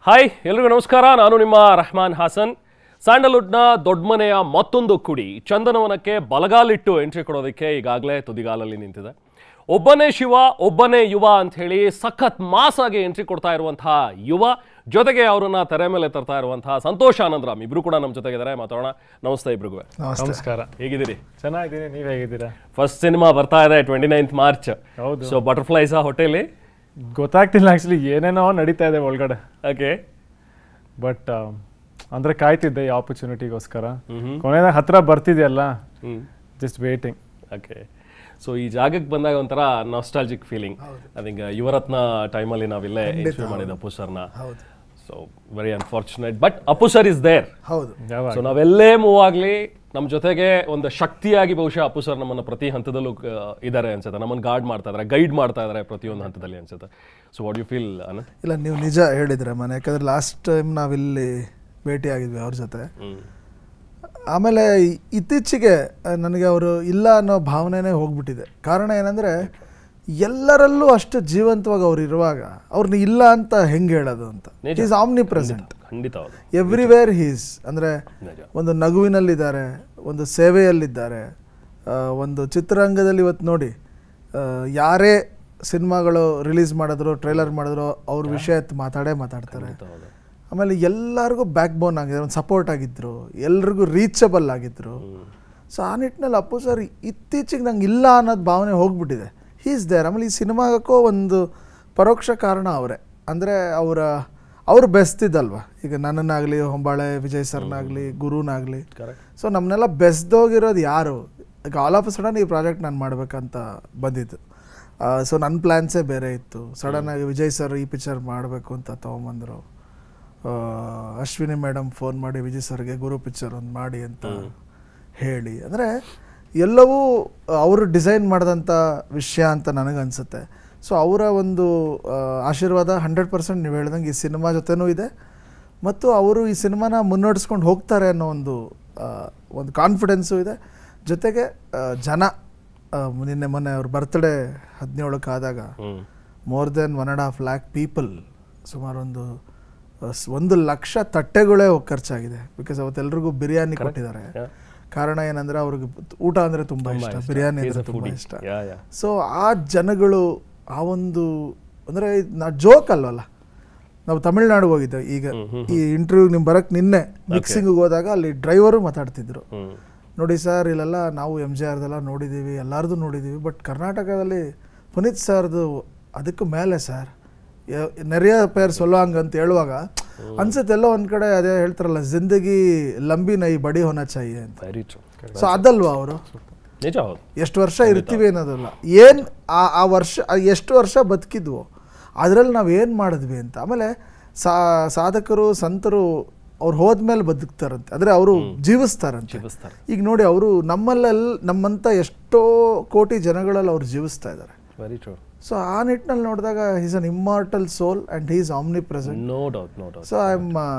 Hi ಎಲ್ರಿಗೂ ನಮಸ್ಕಾರ. ನಾನು ನಿಮ್ಮ ರಹಮಾನ್ ಹಾಸನ್. ಸ್ಯಾಂಡಲ್ವುಡ್ನ ದೊಡ್ಡಮನೆಯ ಮತ್ತೊಂದು ಕುಡಿ ಚಂದನವನಕ್ಕೆ ಬಲಗಾಲಿಟ್ಟು ಎಂಟ್ರಿ ಕೊಡೋದಕ್ಕೆ ಈಗಾಗಲೇ ತುದಿಗಾಲಲ್ಲಿ ನಿಂತಿದೆ. ಒಬ್ಬನೇ ಶಿವ ಒಬ್ಬನೇ ಯುವ ಅಂತ ಹೇಳಿ ಸಖತ್ ಮಾಸ್ ಆಗಿ ಎಂಟ್ರಿ ಕೊಡ್ತಾ ಇರುವಂತಹ ಯುವ, ಜೊತೆಗೆ ಅವರನ್ನ ತೆರೆ ಮೇಲೆ ತರ್ತಾ ಇರುವಂತಹ ಸಂತೋಷ್ ಆನಂದರಾಮ್ ಇಬ್ರು ಕೂಡ ನಮ್ಮ ಜೊತೆಗಿದ್ದಾರೆ. ಮಾತಾಡೋಣ. ನಮಸ್ತೆ ಇಬ್ರಿಗೂ. ನಮಸ್ಕಾರ. ಹೇಗಿದ್ದೀರಿ? ಚೆನ್ನಾಗಿದ್ದೀನಿ, ನೀವ್ ಹೇಗಿದ್ದೀರಾ? ಫಸ್ಟ್ ಸಿನಿಮಾ ಬರ್ತಾ ಇದೆ 29th ಮಾರ್ಚ್. ಹೌದು. ಸೊ ಬಟರ್ಫ್ಲೈಸ್ ಹೋಟೆಲ್ ಗೊತ್ತಾಗ್ತಿಲ್ಲ ಆಕ್ಚುಲಿ, ಏನೇನೋ ನಡೀತಾ ಇದೆ ಒಳಗಡೆ. ಓಕೆ. ಬಟ್ ಅಂದ್ರೆ ಕಾಯ್ತಿದ್ದೆ ಈ ಆಪರ್ಚುನಿಟಿಗೋಸ್ಕರ. ಕೊನೆಯ ಹತ್ರ ಬರ್ತಿದೆಯಲ್ಲ, ಜಸ್ಟ್ ವೇಟಿಂಗ್. ಓಕೆ. ಸೊ ಈ ಜಾಗಕ್ಕೆ ಬಂದಾಗ ಒಂಥರ nostalgic feeling. I think Yuvaratna ಟೈಮಲ್ಲಿ ನಾವಿಲ್ಲೇ ಇಂಟರ್ವ್ಯೂ ಮಾಡಿದ ಅಪ್ಪು ಸರ್ನ. So very unfortunate, but Appu sir is there. ಹೌದು. ಸೊ ನಾವೆಲ್ಲೇ ಮೂವ್ ಆಗಲಿ ನಮ್ಮ ಜೊತೆಗೆ ಒಂದು ಶಕ್ತಿಯಾಗಿ ಬಹುಶಃ ಅಪ್ಪು ಸರ್ ನಮ್ಮನ್ನು ಪ್ರತಿ ಹಂತದಲ್ಲೂ ಇದ್ದಾರೆ ಅನ್ಸುತ್ತೆ. ನಮ್ಮನ್ನು ಗಾರ್ಡ್ ಮಾಡ್ತಾ ಇದ್ದಾರೆ, ಗೈಡ್ ಮಾಡ್ತಾ ಇದ್ದಾರೆ ಪ್ರತಿಯೊಂದು ಹಂತದಲ್ಲಿ ಅನ್ಸುತ್ತೆ. ಸೊ ವಾಟ್ ಯು ಫೀಲ್ ಅನ್ನ? ಇಲ್ಲ, ನೀವು ನಿಜ ಹೇಳಿದ್ರೆ ಮನೆ, ಯಾಕಂದ್ರೆ ಲಾಸ್ಟ್ ಟೈಮ್ ನಾವಿಲ್ಲಿ ಭೇಟಿ ಆಗಿದ್ವಿ ಅವ್ರ ಜೊತೆ. ಆಮೇಲೆ ಇತ್ತೀಚೆಗೆ ನನಗೆ ಅವರು ಇಲ್ಲ ಅನ್ನೋ ಭಾವನೆನೇ ಹೋಗ್ಬಿಟ್ಟಿದೆ. ಕಾರಣ ಏನಂದರೆ, ಎಲ್ಲರಲ್ಲೂ ಅಷ್ಟು ಜೀವಂತವಾಗಿ ಅವ್ರು ಇರುವಾಗ ಅವ್ರನ್ನ ಇಲ್ಲ ಅಂತ ಹೆಂಗೆ ಹೇಳೋದು ಅಂತ. Is omnipresent, everywhere he's. ಅಂದರೆ ಒಂದು ನಗುವಿನಲ್ಲಿದ್ದಾರೆ, ಒಂದು ಸೇವೆಯಲ್ಲಿದ್ದಾರೆ, ಒಂದು ಚಿತ್ರರಂಗದಲ್ಲಿ ಇವತ್ತು ನೋಡಿ ಯಾರೇ ಸಿನಿಮಾಗಳು ರಿಲೀಸ್ ಮಾಡಿದ್ರು, ಟ್ರೈಲರ್ ಮಾಡಿದ್ರು, ಅವ್ರ ವಿಷಯ ಮಾತಾಡ್ತಾರೆ. ಆಮೇಲೆ ಎಲ್ಲರಿಗೂ ಬ್ಯಾಕ್ ಬೋನ್ ಆಗಿದ್ರು, ಒಂದು ಸಪೋರ್ಟ್ ಆಗಿದ್ರು, ಎಲ್ರಿಗೂ ರೀಚಬಲ್ ಆಗಿದ್ರು. ಸೊ ಆ ನಿಟ್ಟಿನಲ್ಲಿ ಅಪ್ಪು ಸರ್ ಇತ್ತೀಚೆಗೆ ನಂಗೆ ಇಲ್ಲ ಅನ್ನೋದು ಭಾವನೆ ಹೋಗ್ಬಿಟ್ಟಿದೆ. He is there. ಆಮೇಲೆ ಈ ಸಿನಿಮಾಗಕ್ಕೂ ಒಂದು ಪರೋಕ್ಷ ಕಾರಣ ಅವರೇ. ಅಂದರೆ ಅವರು ಬೆಸ್ತಿದ್ದಲ್ವ. ಈಗ ನನ್ನನ್ನಾಗಲಿ, ಹೊಂಬಾಳೆ ವಿಜಯ್ ಸರ್ನಾಗಲಿ, ಗುರುನಾಗಲಿ. ಸೊ ನಮ್ಮನ್ನೆಲ್ಲ ಬೆಸ್ದೋಗಿರೋದು ಯಾರು? ಈಗ ಆಲ್ ಆಫ್ ಸಡನ್ ಈ ಪ್ರಾಜೆಕ್ಟ್ ನಾನು ಮಾಡಬೇಕಂತ ಬಂದಿದ್ದು. ಸೊ ನನ್ನ ಪ್ಲ್ಯಾನ್ಸೇ ಬೇರೆ ಇತ್ತು. ಸಡನ್ನಾಗಿ ವಿಜಯ್ ಸರ್ ಈ ಪಿಕ್ಚರ್ ಮಾಡಬೇಕು ಅಂತ ತೊಗೊಂಬಂದರು. ಅಶ್ವಿನಿ ಮೇಡಮ್ ಫೋನ್ ಮಾಡಿ ವಿಜಯ್ ಸರ್ಗೆ ಗುರು ಪಿಕ್ಚರ್ ಒಂದು ಮಾಡಿ ಅಂತ ಹೇಳಿ. ಅಂದರೆ ಎಲ್ಲವೂ ಅವರು ಡಿಸೈನ್ ಮಾಡಿದಂಥ ವಿಷಯ ಅಂತ ನನಗನ್ಸುತ್ತೆ. ಸೊ ಅವರ ಒಂದು ಆಶೀರ್ವಾದ 100% ನೀವು ಹೇಳ್ದಂಗೆ ಈ ಸಿನಿಮಾ ಜೊತೆನೂ ಇದೆ. ಮತ್ತು ಅವರು ಈ ಸಿನಿಮಾನ ಮುನ್ನಡೆಸ್ಕೊಂಡು ಹೋಗ್ತಾರೆ ಅನ್ನೋ ಒಂದು ಕಾನ್ಫಿಡೆನ್ಸು ಇದೆ. ಜೊತೆಗೆ ಜನ ಮೊನ್ನೆ ಅವ್ರ ಬರ್ತ್ಡೇ 17ಕ್ಕೆ ಆದಾಗ ಮೋರ್ ದೆನ್ 1.5 lakh ಪೀಪಲ್, ಸುಮಾರು 1 ಲಕ್ಷ ತಟ್ಟೆಗಳೇ ಖರ್ಚಾಗಿದೆ. ಬಿಕಾಸ್ ಅವತ್ತೆಲ್ರಿಗೂ ಬಿರಿಯಾನಿ ಕೊಟ್ಟಿದ್ದಾರೆ. ಕಾರಣ ಏನಂದರೆ ಅವ್ರಿಗೆ ಊಟ ಅಂದರೆ ತುಂಬ ಇಷ್ಟ, ಬಿರಿಯಾನಿ ಅಂದರೆ ತುಂಬ ಇಷ್ಟ. ಸೊ ಆ ಜನಗಳು ಆ ಒಂದು ಅಂದರೆ ನಾ ಜೋಕ್ ಅಲ್ವಲ್ಲ. ನಾವು ತಮಿಳ್ನಾಡಿಗೆ ಹೋಗಿದ್ದೆ ಈಗ ಈ ಇಂಟರ್ವ್ಯೂಗೆ ನಿಮ್ಗೆ ಬರೋಕ್ಕೆ ನಿನ್ನೆ ಮಿಕ್ಸಿಂಗಿಗೆ ಹೋದಾಗ ಅಲ್ಲಿ ಡ್ರೈವರು ಮಾತಾಡ್ತಿದ್ರು. ನೋಡಿ ಸರ್, ಇಲ್ಲೆಲ್ಲ ನಾವು MJRದೆಲ್ಲ ನೋಡಿದ್ದೀವಿ, ಎಲ್ಲರದು ನೋಡಿದ್ದೀವಿ, ಬಟ್ ಕರ್ನಾಟಕದಲ್ಲಿ ಪುನೀತ್ ಸರ್ದು ಅದಕ್ಕೂ ಮೇಲೆ ಸರ್, ನೆರೆಯ ಪೇರ್ ಸೊಲ್ಲೋಂಗ್ ಅಂತ ಹೇಳುವಾಗ ಅನ್ಸುತ್ತೆ ಎಲ್ಲೋ ಒಂದು ಕಡೆ ಅದೇ ಹೇಳ್ತಾರಲ್ಲ, ಜಿಂದಗಿ ಲಂಬಿ ನೈ ಬಡಿ ಹೋನ ಚಾಹಿಯೆ ಅಂತ. ಸೊ ಅದಲ್ವಾ ಅವರು ಎಷ್ಟು ವರ್ಷ ಇರ್ತೀವಿ ಅನ್ನೋದಲ್ಲ, ಏನು ಆ ವರ್ಷ ಎಷ್ಟು ವರ್ಷ ಬದುಕಿದ್ವು ಅದರಲ್ಲಿ ನಾವು ಏನು ಮಾಡಿದ್ವಿ ಅಂತ. ಆಮೇಲೆ ಸಾಧಕರು ಸಂತರು ಅವ್ರು ಹೋದ್ಮೇಲೆ ಬದುಕ್ತಾರಂತೆ, ಅಂದರೆ ಅವರು ಜೀವಿಸ್ತಾರಂತೆ. ಈಗ ನೋಡಿ, ಅವರು ನಮ್ಮಂಥ ಎಷ್ಟೋ ಕೋಟಿ ಜನಗಳಲ್ಲಿ ಅವ್ರು ಜೀವಿಸ್ತಾ ಇದ್ದಾರೆ. ಸೊ ಆ ನಿಟ್ಟಿನಲ್ಲಿ ನೋಡಿದಾಗ is an immortal soul and he is omnipresent. No doubt. So I am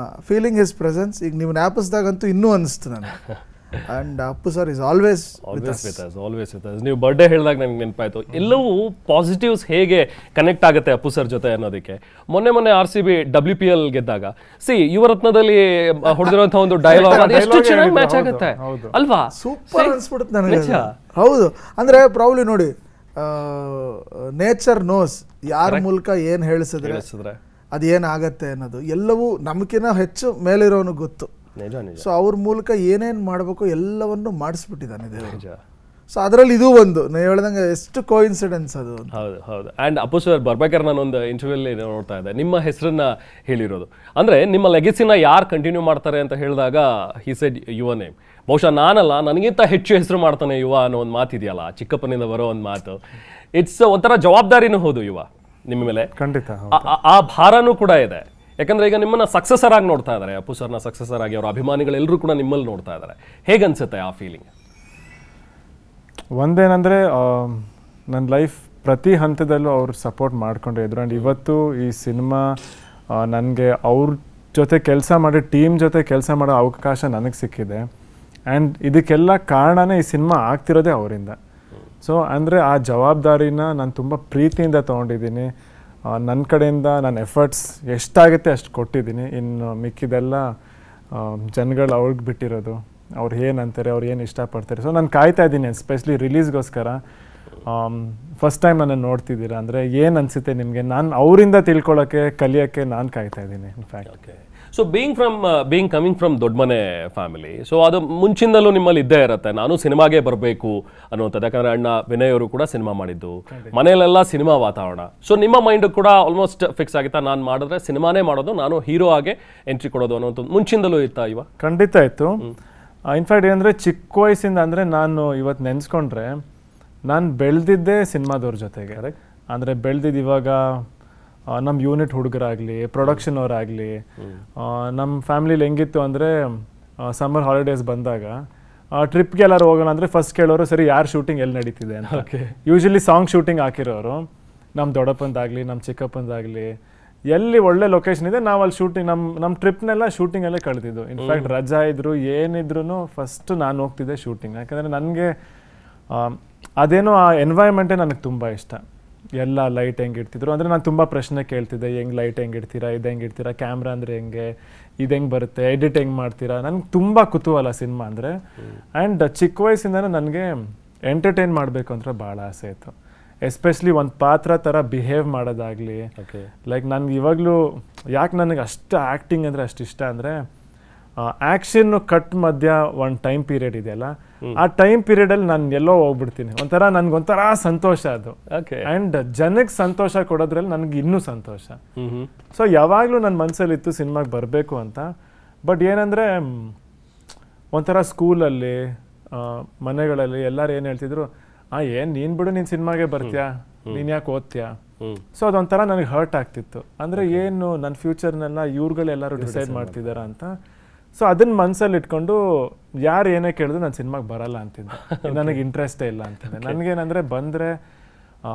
feeling his presence. ಈಗ ನೀವು ಜ್ಞಾಪಿಸಿದಾಗಂತೂ ಇನ್ನೂ ಅನಿಸ್ತು ನನಗೆ. And Appu sir is always with us. ನೀವು ಬರ್ಡೇ ಹೇಳಿದಾಗ ನನಗೆ ನೆನಪಾಯ್ತು, ಎಲ್ಲವೂ ಪಾಸಿಟಿವ್ಸ್ ಹೇಗೆ ಕನೆಕ್ಟ್ ಆಗುತ್ತೆ ಅಪ್ಪು ಸರ್ ಜೊತೆ ಅನ್ನೋದಕ್ಕೆ. ಮೊನ್ನೆ RCB WPL ಗೆದ್ದಾಗ ಯುವರತ್ನದಲ್ಲಿ ಹೊಡೆದಿರುವಂಥ ಒಂದು ಡೈಲಾಗ್ ಎಷ್ಟು ಚೆನ್ನಾಗಿ ಮ್ಯಾಚ್ ಆಗುತ್ತೆ ಅಲ್ವಾ? ಸೂಪರ್ ಅನ್ಸ್ಬಿಡುತ್ತೆ ನನಗೆ. ಹೌದು, ಅಂದರೆ ಪ್ರಾಬ್ಲಿ ನೋಡಿ, ನೇಚರ್ ನೋಸ್ ಯಾರ ಮೂಲಕ ಏನು ಹೇಳಿಸಿದ್ರೆ ಅದೇನಾಗತ್ತೆ ಅನ್ನೋದು ಎಲ್ಲವೂ ನಮ್ಕಿನ್ನ ಹೆಚ್ಚು ಮೇಲಿರೋನು ಗೊತ್ತು. ಸೊ ಅವ್ರ ಮೂಲಕ ಏನೇನು ಮಾಡಬೇಕು ಎಲ್ಲವನ್ನು ಮಾಡಿಸ್ಬಿಟ್ಟಿದ್ದಾನೆ ದೇವರು. ಸೊ ಅದರಲ್ಲಿ ಇದು ಒಂದು ನೀವು ಹೇಳ್ದಂಗೆ ಎಷ್ಟು ಕೋಇನ್ಸಿಡೆನ್ಸ್ ಅದು. ಹೌದು. ಆ್ಯಂಡ್ ಅಪ್ಪು ಸರ್ ಬರ್ಬೇಕಾದ್ರೆ ನಾನೊಂದು ಇಂಟರ್ವ್ಯೂಲ್ಲಿ ನೋಡ್ತಾ ಇದ್ದೆ, ನಿಮ್ಮ ಹೆಸರನ್ನ ಹೇಳಿರೋದು. ಅಂದರೆ ನಿಮ್ಮ ಲೆಗಸಿನ ಯಾರು ಕಂಟಿನ್ಯೂ ಮಾಡ್ತಾರೆ ಅಂತ ಹೇಳಿದಾಗ ಹಿ ಸೆಡ್ ಯುವರ್ ನೇಮ್. ಬಹುಶಃ ನಾನಲ್ಲ, ನನಗಿಂತ ಹೆಚ್ಚು ಹೆಸರು ಮಾಡ್ತಾನೆ ಯುವ ಅನ್ನೋ ಒಂದು ಮಾತಿದೆಯಲ್ಲ, ಚಿಕ್ಕಪ್ಪನಿಂದ ಬರೋ ಒಂದು ಮಾತು. ಇಟ್ಸ್ ಒಂಥರ ಜವಾಬ್ದಾರಿನೂ ಹೌದು ಯುವ ನಿಮ್ಮ ಮೇಲೆ. ಖಂಡಿತ ಆ ಭಾರನೂ ಕೂಡ ಇದೆ. ಯಾಕಂದ್ರೆ ಈಗ ನಿಮ್ಮನ್ನ ಸಕ್ಸಸರ್ ಆಗಿ ನೋಡ್ತಾ ಇದ್ದಾರೆ, ಅಪ್ಪು ಸರ್ನ ಸಕ್ಸಸರ್ ಆಗಿ ಅವ್ರ ಅಭಿಮಾನಿಗಳೆಲ್ಲರೂ ಕೂಡ ನಿಮ್ಮಲ್ಲಿ ನೋಡ್ತಾ ಇದ್ದಾರೆ. ಹೇಗನ್ಸುತ್ತೆ ಆ ಫೀಲಿಂಗ್? ಒಂದೇನಂದರೆ, ನನ್ನ ಲೈಫ್ ಪ್ರತಿ ಹಂತದಲ್ಲೂ ಅವ್ರು ಸಪೋರ್ಟ್ ಮಾಡ್ಕೊಂಡೇ ಇದ್ರು. ಆ್ಯಂಡ್ ಇವತ್ತು ಈ ಸಿನಿಮಾ ನನಗೆ ಅವ್ರ ಜೊತೆ ಕೆಲಸ ಮಾಡಿ, ಟೀಮ್ ಜೊತೆ ಕೆಲಸ ಮಾಡೋ ಅವಕಾಶ ನನಗೆ ಸಿಕ್ಕಿದೆ. ಆ್ಯಂಡ್ ಇದಕ್ಕೆಲ್ಲ ಕಾರಣನೇ ಈ ಸಿನಿಮಾ ಆಗ್ತಿರೋದೇ ಅವರಿಂದ. ಸೊ ಅಂದರೆ ಆ ಜವಾಬ್ದಾರಿನ ನಾನು ತುಂಬ ಪ್ರೀತಿಯಿಂದ ತೊಗೊಂಡಿದ್ದೀನಿ. ನನ್ನ ಕಡೆಯಿಂದ ನಾನು ಎಫರ್ಟ್ಸ್ ಎಷ್ಟಾಗುತ್ತೆ ಅಷ್ಟು ಕೊಟ್ಟಿದ್ದೀನಿ. ಇನ್ನು ಮಿಕ್ಕಿದೆಲ್ಲ ಜನಗಳು ಅವ್ರಿಗೆ ಬಿಟ್ಟಿರೋದು, ಅವ್ರು ಏನಂತಾರೆ, ಅವ್ರು ಏನು ಇಷ್ಟಪಡ್ತಾರೆ. ಸೊ ನಾನು ಕಾಯ್ತಾ ಇದ್ದೀನಿ ಎಸ್ಪೆಷಲಿ ರಿಲೀಸ್ಗೋಸ್ಕರ. ಫಸ್ಟ್ ಟೈಮ್ ನನ್ನನ್ನು ನೋಡ್ತಿದ್ದೀರಾ ಅಂದರೆ ಏನು ಅನಿಸುತ್ತೆ ನಿಮಗೆ, ನಾನು ಅವರಿಂದ ತಿಳ್ಕೊಳ್ಳೋಕ್ಕೆ ಕಲಿಯೋಕ್ಕೆ ನಾನು ಕಾಯ್ತಾ ಇದ್ದೀನಿ in fact. Okay. So being coming from ದೊಡ್ಡ ಮನೆ ಫ್ಯಾಮಿಲಿ, ಸೊ ಅದು ಮುಂಚಿಂದಲೂ ನಿಮ್ಮಲ್ಲಿ ಇದ್ದೇ ಇರುತ್ತೆ, ನಾನು ಸಿನಿಮಾಗೆ ಬರಬೇಕು ಅನ್ನುವಂಥದ್ದು. ಯಾಕಂದರೆ ಅಣ್ಣ ವಿನಯ್ ಅವರು ಕೂಡ ಸಿನಿಮಾ ಮಾಡಿದ್ದು, ಮನೆಯಲ್ಲೆಲ್ಲ ಸಿನಿಮಾ ವಾತಾವರಣ. ಸೊ ನಿಮ್ಮ ಮೈಂಡು ಕೂಡ ಆಲ್ಮೋಸ್ಟ್ ಫಿಕ್ಸ್ ಆಗಿತ್ತಾ, ನಾನು ಮಾಡಿದ್ರೆ ಸಿನಿಮಾನೇ ಮಾಡೋದು, ನಾನು ಹೀರೋ ಆಗಿ ಎಂಟ್ರಿ ಕೊಡೋದು ಅನ್ನೋಂಥದ್ದು ಮುಂಚಿಂದಲೂ ಇತ್ತಾ ಇವ? ಖಂಡಿತ ಇತ್ತು. ಇನ್ಫ್ಯಾಕ್ಟ್ ಏನಂದರೆ ಚಿಕ್ಕ ವಯಸ್ಸಿಂದ ಅಂದರೆ ನಾನು ಇವತ್ತು ನೆನೆಸ್ಕೊಂಡ್ರೆ ನಾನು ಬೆಳೆದಿದ್ದೇ ಸಿನಿಮಾದವ್ರ ಜೊತೆಗೆ. ಅಂದರೆ ಬೆಳೆದಿದ್ದು ಇವಾಗ ನಮ್ಮ ಯೂನಿಟ್ ಹುಡುಗರಾಗಲಿ, ಪ್ರೊಡಕ್ಷನ್ ಅವರಾಗಲಿ, ನಮ್ಮ ಫ್ಯಾಮಿಲಿಲಿ ಹೆಂಗಿತ್ತು ಅಂದರೆ ಸಮ್ಮರ್ ಹಾಲಿಡೇಸ್ ಬಂದಾಗ ಟ್ರಿಪ್ಗೆ ಎಲ್ಲರೂ ಹೋಗೋಣ ಅಂದರೆ ಫಸ್ಟ್ ಕೇಳೋರು ಸರಿ ಯಾರು ಶೂಟಿಂಗ್ ಎಲ್ಲಿ ನಡೀತಿದೆ ಅಂತ. ಓಕೆ. ಯೂಶಲಿ ಸಾಂಗ್ ಶೂಟಿಂಗ್ ಹಾಕಿರೋರು ನಮ್ಮ ದೊಡ್ಡಪ್ಪಂದಾಗಲಿ ನಮ್ಮ ಚಿಕ್ಕಪ್ಪಂದಾಗಲಿ ಎಲ್ಲಿ ಒಳ್ಳೆ ಲೊಕೇಶನ್ ಇದೆ ನಾವು ಅಲ್ಲಿ ಶೂಟಿಂಗ್ ನಮ್ಮ ಟ್ರಿಪ್ನೆಲ್ಲ ಶೂಟಿಂಗಲ್ಲೇ ಕಳೆದಿದ್ದು. ಇನ್ಫ್ಯಾಕ್ಟ್ ರಜಾ ಇದ್ರು ಏನಿದ್ರು ಫಸ್ಟ್ ನಾನು ಹೋಗ್ತಿದ್ದೆ ಶೂಟಿಂಗ್. ಯಾಕಂದರೆ ನನಗೆ ಅದೇನೋ ಆ ಎನ್ವೈರ್ಮೆಂಟೇ ನನಗೆ ತುಂಬ ಇಷ್ಟ. ಎಲ್ಲ ಲೈಟ್ ಹೆಂಗೆ ಇಡ್ತಿದ್ರು ಅಂದರೆ ನಾನು ತುಂಬ ಪ್ರಶ್ನೆ ಕೇಳ್ತಿದ್ದೆ, ಹೆಂಗೆ ಲೈಟ್ ಹೆಂಗೆ ಇಡ್ತೀರಾ, ಇದು ಹೆಂಗೆ ಇಡ್ತೀರಾ, ಕ್ಯಾಮ್ರಾ ಅಂದರೆ ಹೆಂಗೆ, ಇದು ಹೆಂಗೆ ಬರುತ್ತೆ, ಎಡಿಟ್ ಹೆಂಗೆ ಮಾಡ್ತೀರಾ. ನನಗೆ ತುಂಬ ಕುತೂಹಲ ಸಿನಿಮಾ ಅಂದರೆ. ಆ್ಯಂಡ್ ಚಿಕ್ಕ ವಯಸ್ಸಿಂದನೂ ನನಗೆ ಎಂಟರ್ಟೈನ್ ಮಾಡಬೇಕು ಅಂತ ಭಾಳ ಆಸೆ ಇತ್ತು. ಎಸ್ಪೆಷಲಿ ಒಂದು ಪಾತ್ರ ಥರ ಬಿಹೇವ್ ಮಾಡೋದಾಗಲಿ. ಲೈಕ್ ನನಗೆ ಇವಾಗಲೂ ಯಾಕೆ ನನಗೆ ಅಷ್ಟು ಆ್ಯಕ್ಟಿಂಗ್ ಅಂದರೆ ಅಷ್ಟು ಇಷ್ಟ ಅಂದರೆ ಆ್ಯಕ್ಷನ್ನು ಕಟ್ ಮಧ್ಯ ಒಂದು ಟೈಮ್ ಪೀರಿಯಡ್ ಇದೆಯಲ್ಲ, ಆ ಟೈಮ್ ಪೀರಿಯಡಲ್ಲಿ ನಾನು ಎಲ್ಲೋ ಹೋಗ್ಬಿಡ್ತೀನಿ. ನನಗೊಂಥರ ಸಂತೋಷ ಅದು. ಆ್ಯಂಡ್ ಜನಕ್ಕೆ ಸಂತೋಷ ಕೊಡೋದ್ರಲ್ಲಿ ನನಗೆ ಇನ್ನೂ ಸಂತೋಷ. ಸೊ ಯಾವಾಗಲೂ ನನ್ನ ಮನಸ್ಸಲ್ಲಿತ್ತು ಸಿನಿಮಾಗೆ ಬರಬೇಕು ಅಂತ. ಬಟ್ ಏನಂದರೆ ಒಂಥರ ಸ್ಕೂಲಲ್ಲಿ ಮನೆಗಳಲ್ಲಿ ಎಲ್ಲರೂ ಏನು ಹೇಳ್ತಿದ್ರು, ಏನು ನೀನು ಬಿಡು, ನೀನು ಸಿನಿಮಾಗೆ ಬರ್ತೀಯಾ, ನೀನು ಯಾಕೆ ಓದ್ತೀಯಾ. ಸೊ ಅದೊಂಥರ ನನಗೆ ಹರ್ಟ್ ಆಗ್ತಿತ್ತು. ಅಂದರೆ ಏನು ನನ್ನ ಫ್ಯೂಚರ್ನೆಲ್ಲ ಇವ್ರುಗಳೆಲ್ಲರೂ ಡಿಸೈಡ್ ಮಾಡ್ತಿದ್ದಾರ ಅಂತ. ಸೊ ಅದನ್ನ ಮನಸ್ಸಲ್ಲಿ ಇಟ್ಕೊಂಡು ಯಾರು ಏನೇ ಕೇಳಿದ್ರು ನಾನು ಸಿನಿಮಾಗೆ ಬರಲ್ಲ ಅಂತಿದ್ದೆ, ನನಗೆ ಇಂಟ್ರೆಸ್ಟೇ ಇಲ್ಲ ಅಂತಿದ್ದೆ. ನನಗೇನಂದರೆ ಬಂದರೆ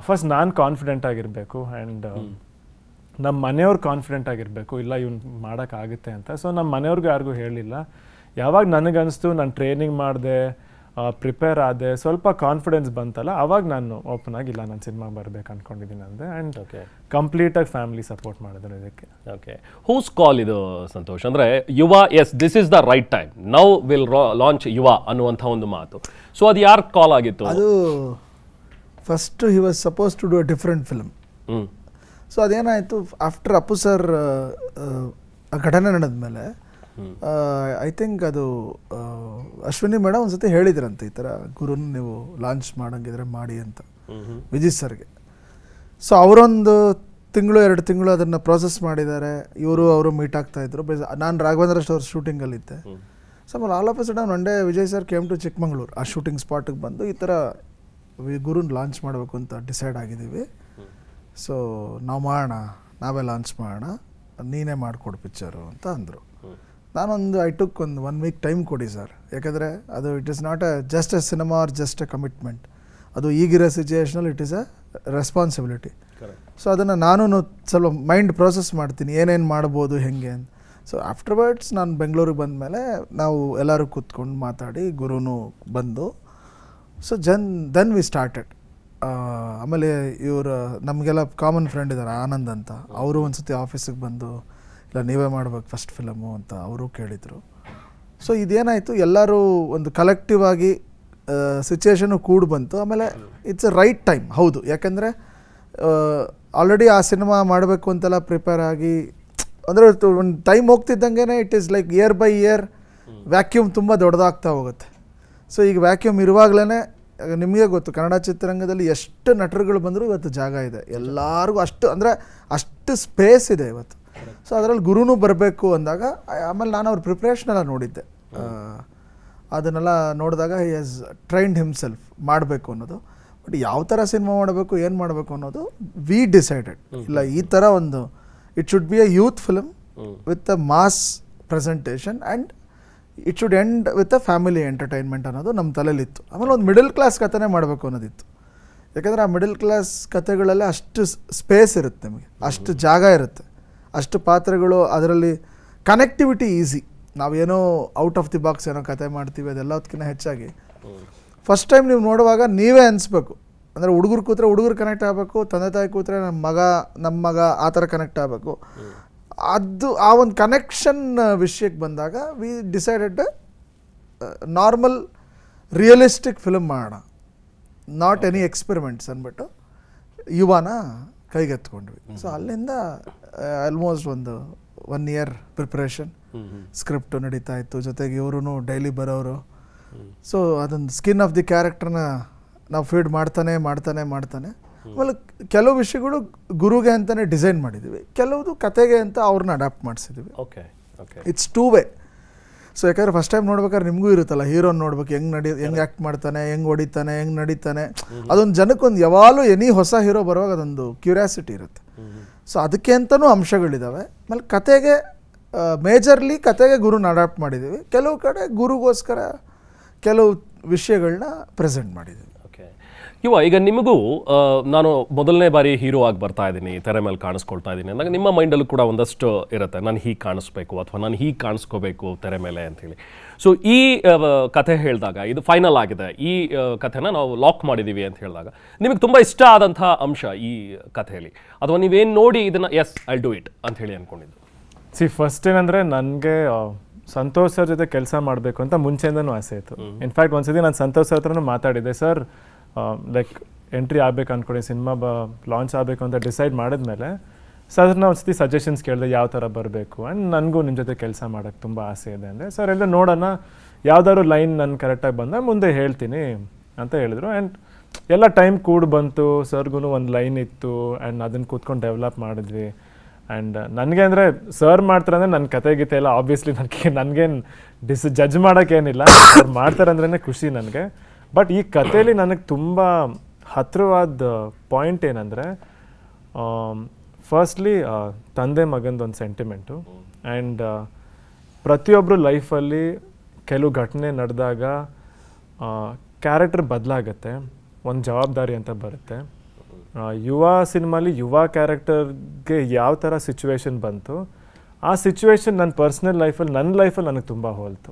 ಫಸ್ಟ್ ನಾನು ಕಾನ್ಫಿಡೆಂಟ್ ಆಗಿರಬೇಕು ಆ್ಯಂಡ್ ನಮ್ಮ ಮನೆಯವ್ರು ಕಾನ್ಫಿಡೆಂಟ್ ಆಗಿರಬೇಕು, ಇಲ್ಲ ಇವ್ನು ಮಾಡೋಕ್ಕಾಗುತ್ತೆ ಅಂತ. ಸೊ ನಮ್ಮ ಮನೆಯವ್ರಿಗೂ ಯಾರಿಗೂ ಹೇಳಿಲ್ಲ. ಯಾವಾಗ ನನಗನ್ನಿಸ್ತು ನಾನು ಟ್ರೈನಿಂಗ್ ಮಾಡಿದೆ, ಪ್ರಿಪೇರ್ ಆದೆ, ಸ್ವಲ್ಪ ಕಾನ್ಫಿಡೆನ್ಸ್ ಬಂತಲ್ಲ, ಅವಾಗ ನಾನು ಓಪನ್ ಆಗಿಲ್ಲ ನಾನು ಸಿನಿಮಾಗೆ ಬರ್ಬೇಕು ಅಂದ್ಕೊಂಡಿದ್ದೀನಿ ಅಂದೆ. ಆ್ಯಂಡ್ ಕಂಪ್ಲೀಟಾಗಿ ಫ್ಯಾಮಿಲಿ ಸಪೋರ್ಟ್ ಮಾಡಿದ್ರು ಇದಕ್ಕೆ. ಓಕೆ. ಹೂಸ್ ಕಾಲ್ ಇದು ಸಂತೋಷ್? ಅಂದರೆ Yuva, yes this is the right time, now will launch Yuva ಅನ್ನುವಂಥ ಒಂದು ಮಾತು. ಸೊ ಅದು ಯಾರು ಕಾಲ್ ಆಗಿತ್ತು? ಅದು first he was suppose to do a different film. So ಅದೇನಾಯಿತು, ಆಫ್ಟರ್ ಅಪ್ಪು ಸರ್ ಆ ಘಟನೆ ನಡೆದ್ಮೇಲೆ ಐ ಥಿಂಕ್ ಅದು ಅಶ್ವಿನಿ ಮೇಡಮ್ ಒಂದ್ಸತಿ ಹೇಳಿದ್ರಂತೆ, ಈ ಥರ ಗುರುನ್ ನೀವು ಲಾಂಚ್ ಮಾಡಂಗಿದ್ರೆ ಮಾಡಿ ಅಂತ ವಿಜಯ್ ಸರ್ಗೆ. ಸೊ ಅವರೊಂದು ತಿಂಗಳು 2 ತಿಂಗಳು ಅದನ್ನು ಪ್ರೋಸೆಸ್ ಮಾಡಿದ್ದಾರೆ. ಅವರು ಮೀಟ್ ಆಗ್ತಾಯಿದ್ರು. ನಾನು ರಾಘವೇಂದ್ರ ಅವ್ರ ಶೂಟಿಂಗಲ್ಲಿದ್ದೆ. ಸೊ ಆಮೇಲೆ all of a sudden one day Vijay sir came to Chikmagalur. ಆ ಶೂಟಿಂಗ್ ಸ್ಪಾಟಿಗೆ ಬಂದು ಈ ಥರ ಗುರುನ್ ಲಾಂಚ್ ಮಾಡಬೇಕು ಅಂತ ಡಿಸೈಡ್ ಆಗಿದ್ದೀವಿ, ಸೊ ನಾವು ಮಾಡೋಣ, ನಾವೇ ಲಾಂಚ್ ಮಾಡೋಣ, ನೀನೇ ಮಾಡಿಕೊಡು ಪಿಕ್ಚರು ಅಂತ ಅಂದರು. ನಾನೊಂದು ಐ ಟುಕ್ ಒಂದು 1 ವೀಕ್ ಟೈಮ್ ಕೊಡಿ ಸರ್, ಯಾಕಂದರೆ ಅದು it is not just a cinema or just a commitment. ಅದು ಈಗಿರೋ ಸಿಚುಯೇಷನಲ್ಲಿ it is a responsibility. So ಅದನ್ನು ನಾನು ಸ್ವಲ್ಪ ಮೈಂಡ್ ಪ್ರೋಸೆಸ್ ಮಾಡ್ತೀನಿ, ಏನೇನು ಮಾಡ್ಬೋದು ಹೆಂಗೆ ಅಂತ. ಸೊ ಆಫ್ಟರ್ವರ್ಡ್ಸ್ ನಾನು ಬೆಂಗಳೂರಿಗೆ ಬಂದಮೇಲೆ ನಾವು ಎಲ್ಲರೂ ಕೂತ್ಕೊಂಡು ಮಾತಾಡಿ ಗುರುನು ಬಂದು, ಸೊ ದೆನ್ ವಿ ಸ್ಟಾರ್ಟೆಡ್. ಆಮೇಲೆ ಇವರು ನಮಗೆಲ್ಲ ಕಾಮನ್ ಫ್ರೆಂಡ್ ಇದ್ದಾರೆ ಆನಂದ್ ಅಂತ, ಅವರು ಒಂದು ಸತಿ ಆಫೀಸಿಗೆ ಬಂದು ಇಲ್ಲ ನೀವೇ ಮಾಡ್ಬೇಕು ಫಸ್ಟ್ ಫಿಲಮು ಅಂತ ಅವರು ಕೇಳಿದರು. ಸೊ ಇದೇನಾಯಿತು, ಎಲ್ಲರೂ ಒಂದು ಕಲೆಕ್ಟಿವ್ ಆಗಿ ಸಿಚುಯೇಷನು ಕೂಡಿ ಬಂತು. ಆಮೇಲೆ ಇಟ್ಸ್ ಎ ರೈಟ್ ಟೈಮ್. ಹೌದು, ಯಾಕೆಂದರೆ ಆಲ್ರೆಡಿ ಆ ಸಿನಿಮಾ ಮಾಡಬೇಕು ಅಂತೆಲ್ಲ ಪ್ರಿಪೇರ್ ಆಗಿ, ಅಂದರೆ ಒಂದು ಟೈಮ್ ಹೋಗ್ತಿದ್ದಂಗೆ it is like year by year vacuum ತುಂಬ ದೊಡ್ಡದಾಗ್ತಾ ಹೋಗುತ್ತೆ. ಸೊ ಈಗ ವ್ಯಾಕ್ಯೂಮ್ ಇರುವಾಗಲೇ ನಿಮಗೆ ಗೊತ್ತು, ಕನ್ನಡ ಚಿತ್ರರಂಗದಲ್ಲಿ ಎಷ್ಟು ನಟರುಗಳು ಬಂದರೂ ಇವತ್ತು ಜಾಗ ಇದೆ ಎಲ್ಲರಿಗೂ, ಅಷ್ಟು ಸ್ಪೇಸ್ ಇದೆ ಇವತ್ತು. ಸೊ ಅದರಲ್ಲಿ ಗುರುನೂ ಬರಬೇಕು ಅಂದಾಗ, ಆಮೇಲೆ ನಾನು ಅವ್ರ ಪ್ರಿಪ್ರೇಷನೆಲ್ಲ ನೋಡಿದ್ದೆ. ಅದನ್ನೆಲ್ಲ ನೋಡಿದಾಗ ಹಿ ಹ್ಯಾಸ್ ಟ್ರೈನ್ಡ್ ಹಿಮ್ಸೆಲ್ಫ್ ಮಾಡಬೇಕು ಅನ್ನೋದು. ಬಟ್ ಯಾವ ಥರ ಸಿನಿಮಾ ಮಾಡಬೇಕು, ಏನು ಮಾಡಬೇಕು ಅನ್ನೋದು ವಿ ಡಿಸೈಡೆಡ್. ಇಲ್ಲ, ಈ ಥರ ಒಂದು it should be a youth film with a mass presentation and it should end with a family entertainment ಅನ್ನೋದು ನಮ್ಮ ತಲೆಯಲ್ಲಿತ್ತು. ಆಮೇಲೆ ಒಂದು ಮಿಡಲ್ ಕ್ಲಾಸ್ ಕಥೆನೇ ಮಾಡಬೇಕು ಅನ್ನೋದಿತ್ತು. ಯಾಕೆಂದರೆ ಆ ಮಿಡಲ್ ಕ್ಲಾಸ್ ಕಥೆಗಳಲ್ಲೇ ಅಷ್ಟು ಸ್ಪೇಸ್ ಇರುತ್ತೆ, ನಿಮಗೆ ಅಷ್ಟು ಜಾಗ ಇರುತ್ತೆ, ಅಷ್ಟು ಪಾತ್ರಗಳು, ಅದರಲ್ಲಿ ಕನೆಕ್ಟಿವಿಟಿ ಈಸಿ. ನಾವೇನೋ ಔಟ್ ಆಫ್ ದಿ ಬಾಕ್ಸ್ ಏನೋ ಕತೆ ಮಾಡ್ತೀವಿ, ಅದೆಲ್ಲದಕ್ಕಿಂತ ಹೆಚ್ಚಾಗಿ ಫಸ್ಟ್ ಟೈಮ್ ನೀವು ನೋಡುವಾಗ ನೀವೇ ಅನಿಸ್ಬೇಕು ಅಂದರೆ ಹುಡುಗರು ಕೂತ್ರೆ ಹುಡುಗರು ಕನೆಕ್ಟ್ ಆಗಬೇಕು, ತಂದೆ ತಾಯಿ ಕೂತ್ರೆ ನಮ್ಮ ಮಗ ಆ ಥರ ಕನೆಕ್ಟ್ ಆಗಬೇಕು. ಅದು ಆ ಒಂದು ಕನೆಕ್ಷನ್ ವಿಷಯಕ್ಕೆ ಬಂದಾಗ we decided normal realistic film ಮಾಡೋಣ, ನಾಟ್ ಎನಿ ಎಕ್ಸ್ಪೆರಿಮೆಂಟ್ಸ್ ಅಂದ್ಬಿಟ್ಟು ಯುವನ ಕೈಗೆತ್ಕೊಂಡ್ವಿ. ಸೊ ಅಲ್ಲಿಂದ ಆಲ್ಮೋಸ್ಟ್ ಒಂದು 1 year ಪ್ರಿಪ್ರೇಷನ್, ಸ್ಕ್ರಿಪ್ಟು ನಡೀತಾ ಇತ್ತು, ಜೊತೆಗೆ ಇವರು ಡೈಲಿ ಬರೋರು. ಸೊ ಅದೊಂದು ಸ್ಕಿನ್ ಆಫ್ ದಿ ಕ್ಯಾರೆಕ್ಟರ್ನ ನಾವು ಫೀಡ್ ಮಾಡ್ತಾನೆ ಆಮೇಲೆ ಕೆಲವು ವಿಷಯಗಳು ಗುರುಗೆ ಅಂತಲೇ ಡಿಸೈನ್ ಮಾಡಿದ್ದೀವಿ, ಕೆಲವುದು ಕತೆಗೆ ಅಂತ ಅವ್ರನ್ನ ಅಡಾಪ್ಟ್ ಮಾಡಿಸಿದ್ದೀವಿ. It's 2 way. ಸೊ ಯಾಕಂದರೆ ಫಸ್ಟ್ ಟೈಮ್ ನೋಡ್ಬೇಕಾದ್ರೆ ನಿಮಗೂ ಇರುತ್ತಲ್ಲ, ಹೀರೋನ್ ನೋಡ್ಬೇಕು ಹೆಂಗೆ ಆ್ಯಕ್ಟ್ ಮಾಡ್ತಾನೆ, ಹೆಂಗೆ ಹೊಡಿತಾನೆ, ಹೆಂಗೆ ನಡೀತಾನೆ. ಅದೊಂದು ಜನಕ್ಕೊಂದು ಯಾವಾಗಲೂ ಎನಿ ಹೊಸ ಹೀರೋ ಬರುವಾಗ ಅದೊಂದು ಕ್ಯೂರಿಯಾಸಿಟಿ ಇರುತ್ತೆ. ಸೊ ಅದಕ್ಕೆ ಅಂತಲೂ ಅಂಶಗಳಿದ್ದಾವೆ. ಆಮೇಲೆ ಕತೆಗೆ ಮೇಜರ್ಲಿ ಕತೆಗೆ ಗುರುನ ಅಡಾಪ್ಟ್ ಮಾಡಿದ್ದೀವಿ, ಕೆಲವು ಕಡೆ ಗುರುಗೋಸ್ಕರ ಕೆಲವು ವಿಷಯಗಳನ್ನ ಪ್ರೆಸೆಂಟ್ ಮಾಡಿದ್ದೀವಿ. ಓಕೆ ಈಗ ನಿಮಗೂ ನಾನು ಮೊದಲನೇ ಬಾರಿ ಹೀರೋ ಆಗಿ ಬರ್ತಾ ಇದ್ದೀನಿ, ತೆರೆ ಮೇಲೆ ಕಾಣಿಸ್ಕೊಳ್ತಾ ಇದ್ದೀನಿ ಅಂದಾಗ ನಿಮ್ಮ ಮೈಂಡಲ್ಲೂ ಕೂಡ ಒಂದಷ್ಟು ಇರುತ್ತೆ, ನಾನು ಹೀಗೆ ಕಾಣಿಸ್ಬೇಕು ಅಥವಾ ನಾನು ಹೀಗೆ ಕಾಣಿಸ್ಕೋಬೇಕು ತೆರೆ ಮೇಲೆ ಅಂಥೇಳಿ. ಸೊ ಈ ಕಥೆ ಹೇಳಿದಾಗ ಇದು ಫೈನಲ್ ಆಗಿದೆ, ಈ ಕಥೆನ ನಾವು ಲಾಕ್ ಮಾಡಿದ್ದೀವಿ ಅಂತ ಹೇಳಿದಾಗ ನಿಮಗೆ ತುಂಬ ಇಷ್ಟ ಆದಂಥ ಅಂಶ ಈ ಕಥೆಯಲ್ಲಿ, ಅಥವಾ ನೀವೇನು ನೋಡಿ ಇದನ್ನು ಎಸ್ ಐ ಡೂ ಇಟ್ ಅಂತ ಹೇಳಿ ಅಂದ್ಕೊಂಡಿದ್ದು? ಫಸ್ಟ್ ಏನಂದರೆ ನನಗೆ ಸಂತೋಷ್ ಸರ್ ಜೊತೆ ಕೆಲಸ ಮಾಡಬೇಕು ಅಂತ ಮುಂಚೆಯಿಂದನೂ ಆಸೆ ಇತ್ತು. ಇನ್ಫ್ಯಾಕ್ಟ್ ಒಂದ್ಸತಿ ನಾನು ಸಂತೋಷ್ ಸರ್ ಹತ್ರನೂ ಮಾತಾಡಿದ್ದೆ, ಸರ್ ಲೈಕ್ ಎಂಟ್ರಿ ಆಗಬೇಕು ಅಂದ್ಕೊಂಡು ಸಿನಿಮಾ ಲಾಂಚ್ ಆಗಬೇಕು ಅಂತ ಡಿಸೈಡ್ ಮಾಡಿದ್ಮೇಲೆ ಸರ್ನ ಒಂದ್ಸತಿ ಸಜೆಷನ್ಸ್ ಕೇಳಿದೆ ಯಾವ ಥರ ಬರಬೇಕು, ಆ್ಯಂಡ್ ನನಗೂ ನಿಮ್ಮ ಜೊತೆ ಕೆಲಸ ಮಾಡೋಕ್ಕೆ ತುಂಬ ಆಸೆ ಇದೆ ಅಂದರೆ ಸರ್ ಎಲ್ಲ ನೋಡೋಣ, ಯಾವ್ದಾದ್ರು ಲೈನ್ ನಾನು ಕರೆಕ್ಟಾಗಿ ಬಂದ ಮುಂದೆ ಹೇಳ್ತೀನಿ ಅಂತ ಹೇಳಿದ್ರು. ಆ್ಯಂಡ್ ಎಲ್ಲ ಟೈಮ್ ಕೂಡ ಬಂತು, ಸರ್ಗೂ ಒಂದು ಲೈನ್ ಇತ್ತು ಆ್ಯಂಡ್ ಅದನ್ನು ಕೂತ್ಕೊಂಡು ಡೆವಲಪ್ ಮಾಡಿದ್ವಿ. ಆ್ಯಂಡ್ ನನಗೆ ಅಂದರೆ ಸರ್ ಮಾಡ್ತಾರೆ ಅಂದರೆ ನನ್ನ ಕತೆ ಗೀತೆ ಎಲ್ಲ ಆಬ್ವಿಯಸ್ಲಿ ನನಗೇನು ಜಡ್ಜ್ ಮಾಡೋಕ್ಕೇನಿಲ್ಲ, ಅವ್ರು ಮಾಡ್ತಾರೆ ಅಂದ್ರೇ ಖುಷಿ ನನಗೆ. ಬಟ್ ಈ ಕಥೆಯಲ್ಲಿ ನನಗೆ ತುಂಬ ಹತ್ತಿರವಾದ ಪಾಯಿಂಟ್ ಏನಂದರೆ, ಫಸ್ಟ್ಲಿ ತಂದೆ ಮಗಂದೊಂದು ಸೆಂಟಿಮೆಂಟು. ಆ್ಯಂಡ್ ಪ್ರತಿಯೊಬ್ಬರು ಲೈಫಲ್ಲಿ ಕೆಲವು ಘಟನೆ ನಡೆದಾಗ ಕ್ಯಾರೆಕ್ಟರ್ ಬದಲಾಗತ್ತೆ, ಒಂದು ಜವಾಬ್ದಾರಿ ಅಂತ ಬರುತ್ತೆ. ಯುವ ಸಿನಿಮಾಲಿ ಯುವ ಕ್ಯಾರೆಕ್ಟರ್ಗೆ ಯಾವ ಥರ ಸಿಚುವೇಶನ್ ಬಂತು, ಆ ಸಿಚುವೇಶನ್ ನನ್ನ ಪರ್ಸ್ನಲ್ ಲೈಫಲ್ಲಿ ನನಗೆ ತುಂಬ ಹೋಲ್ತು.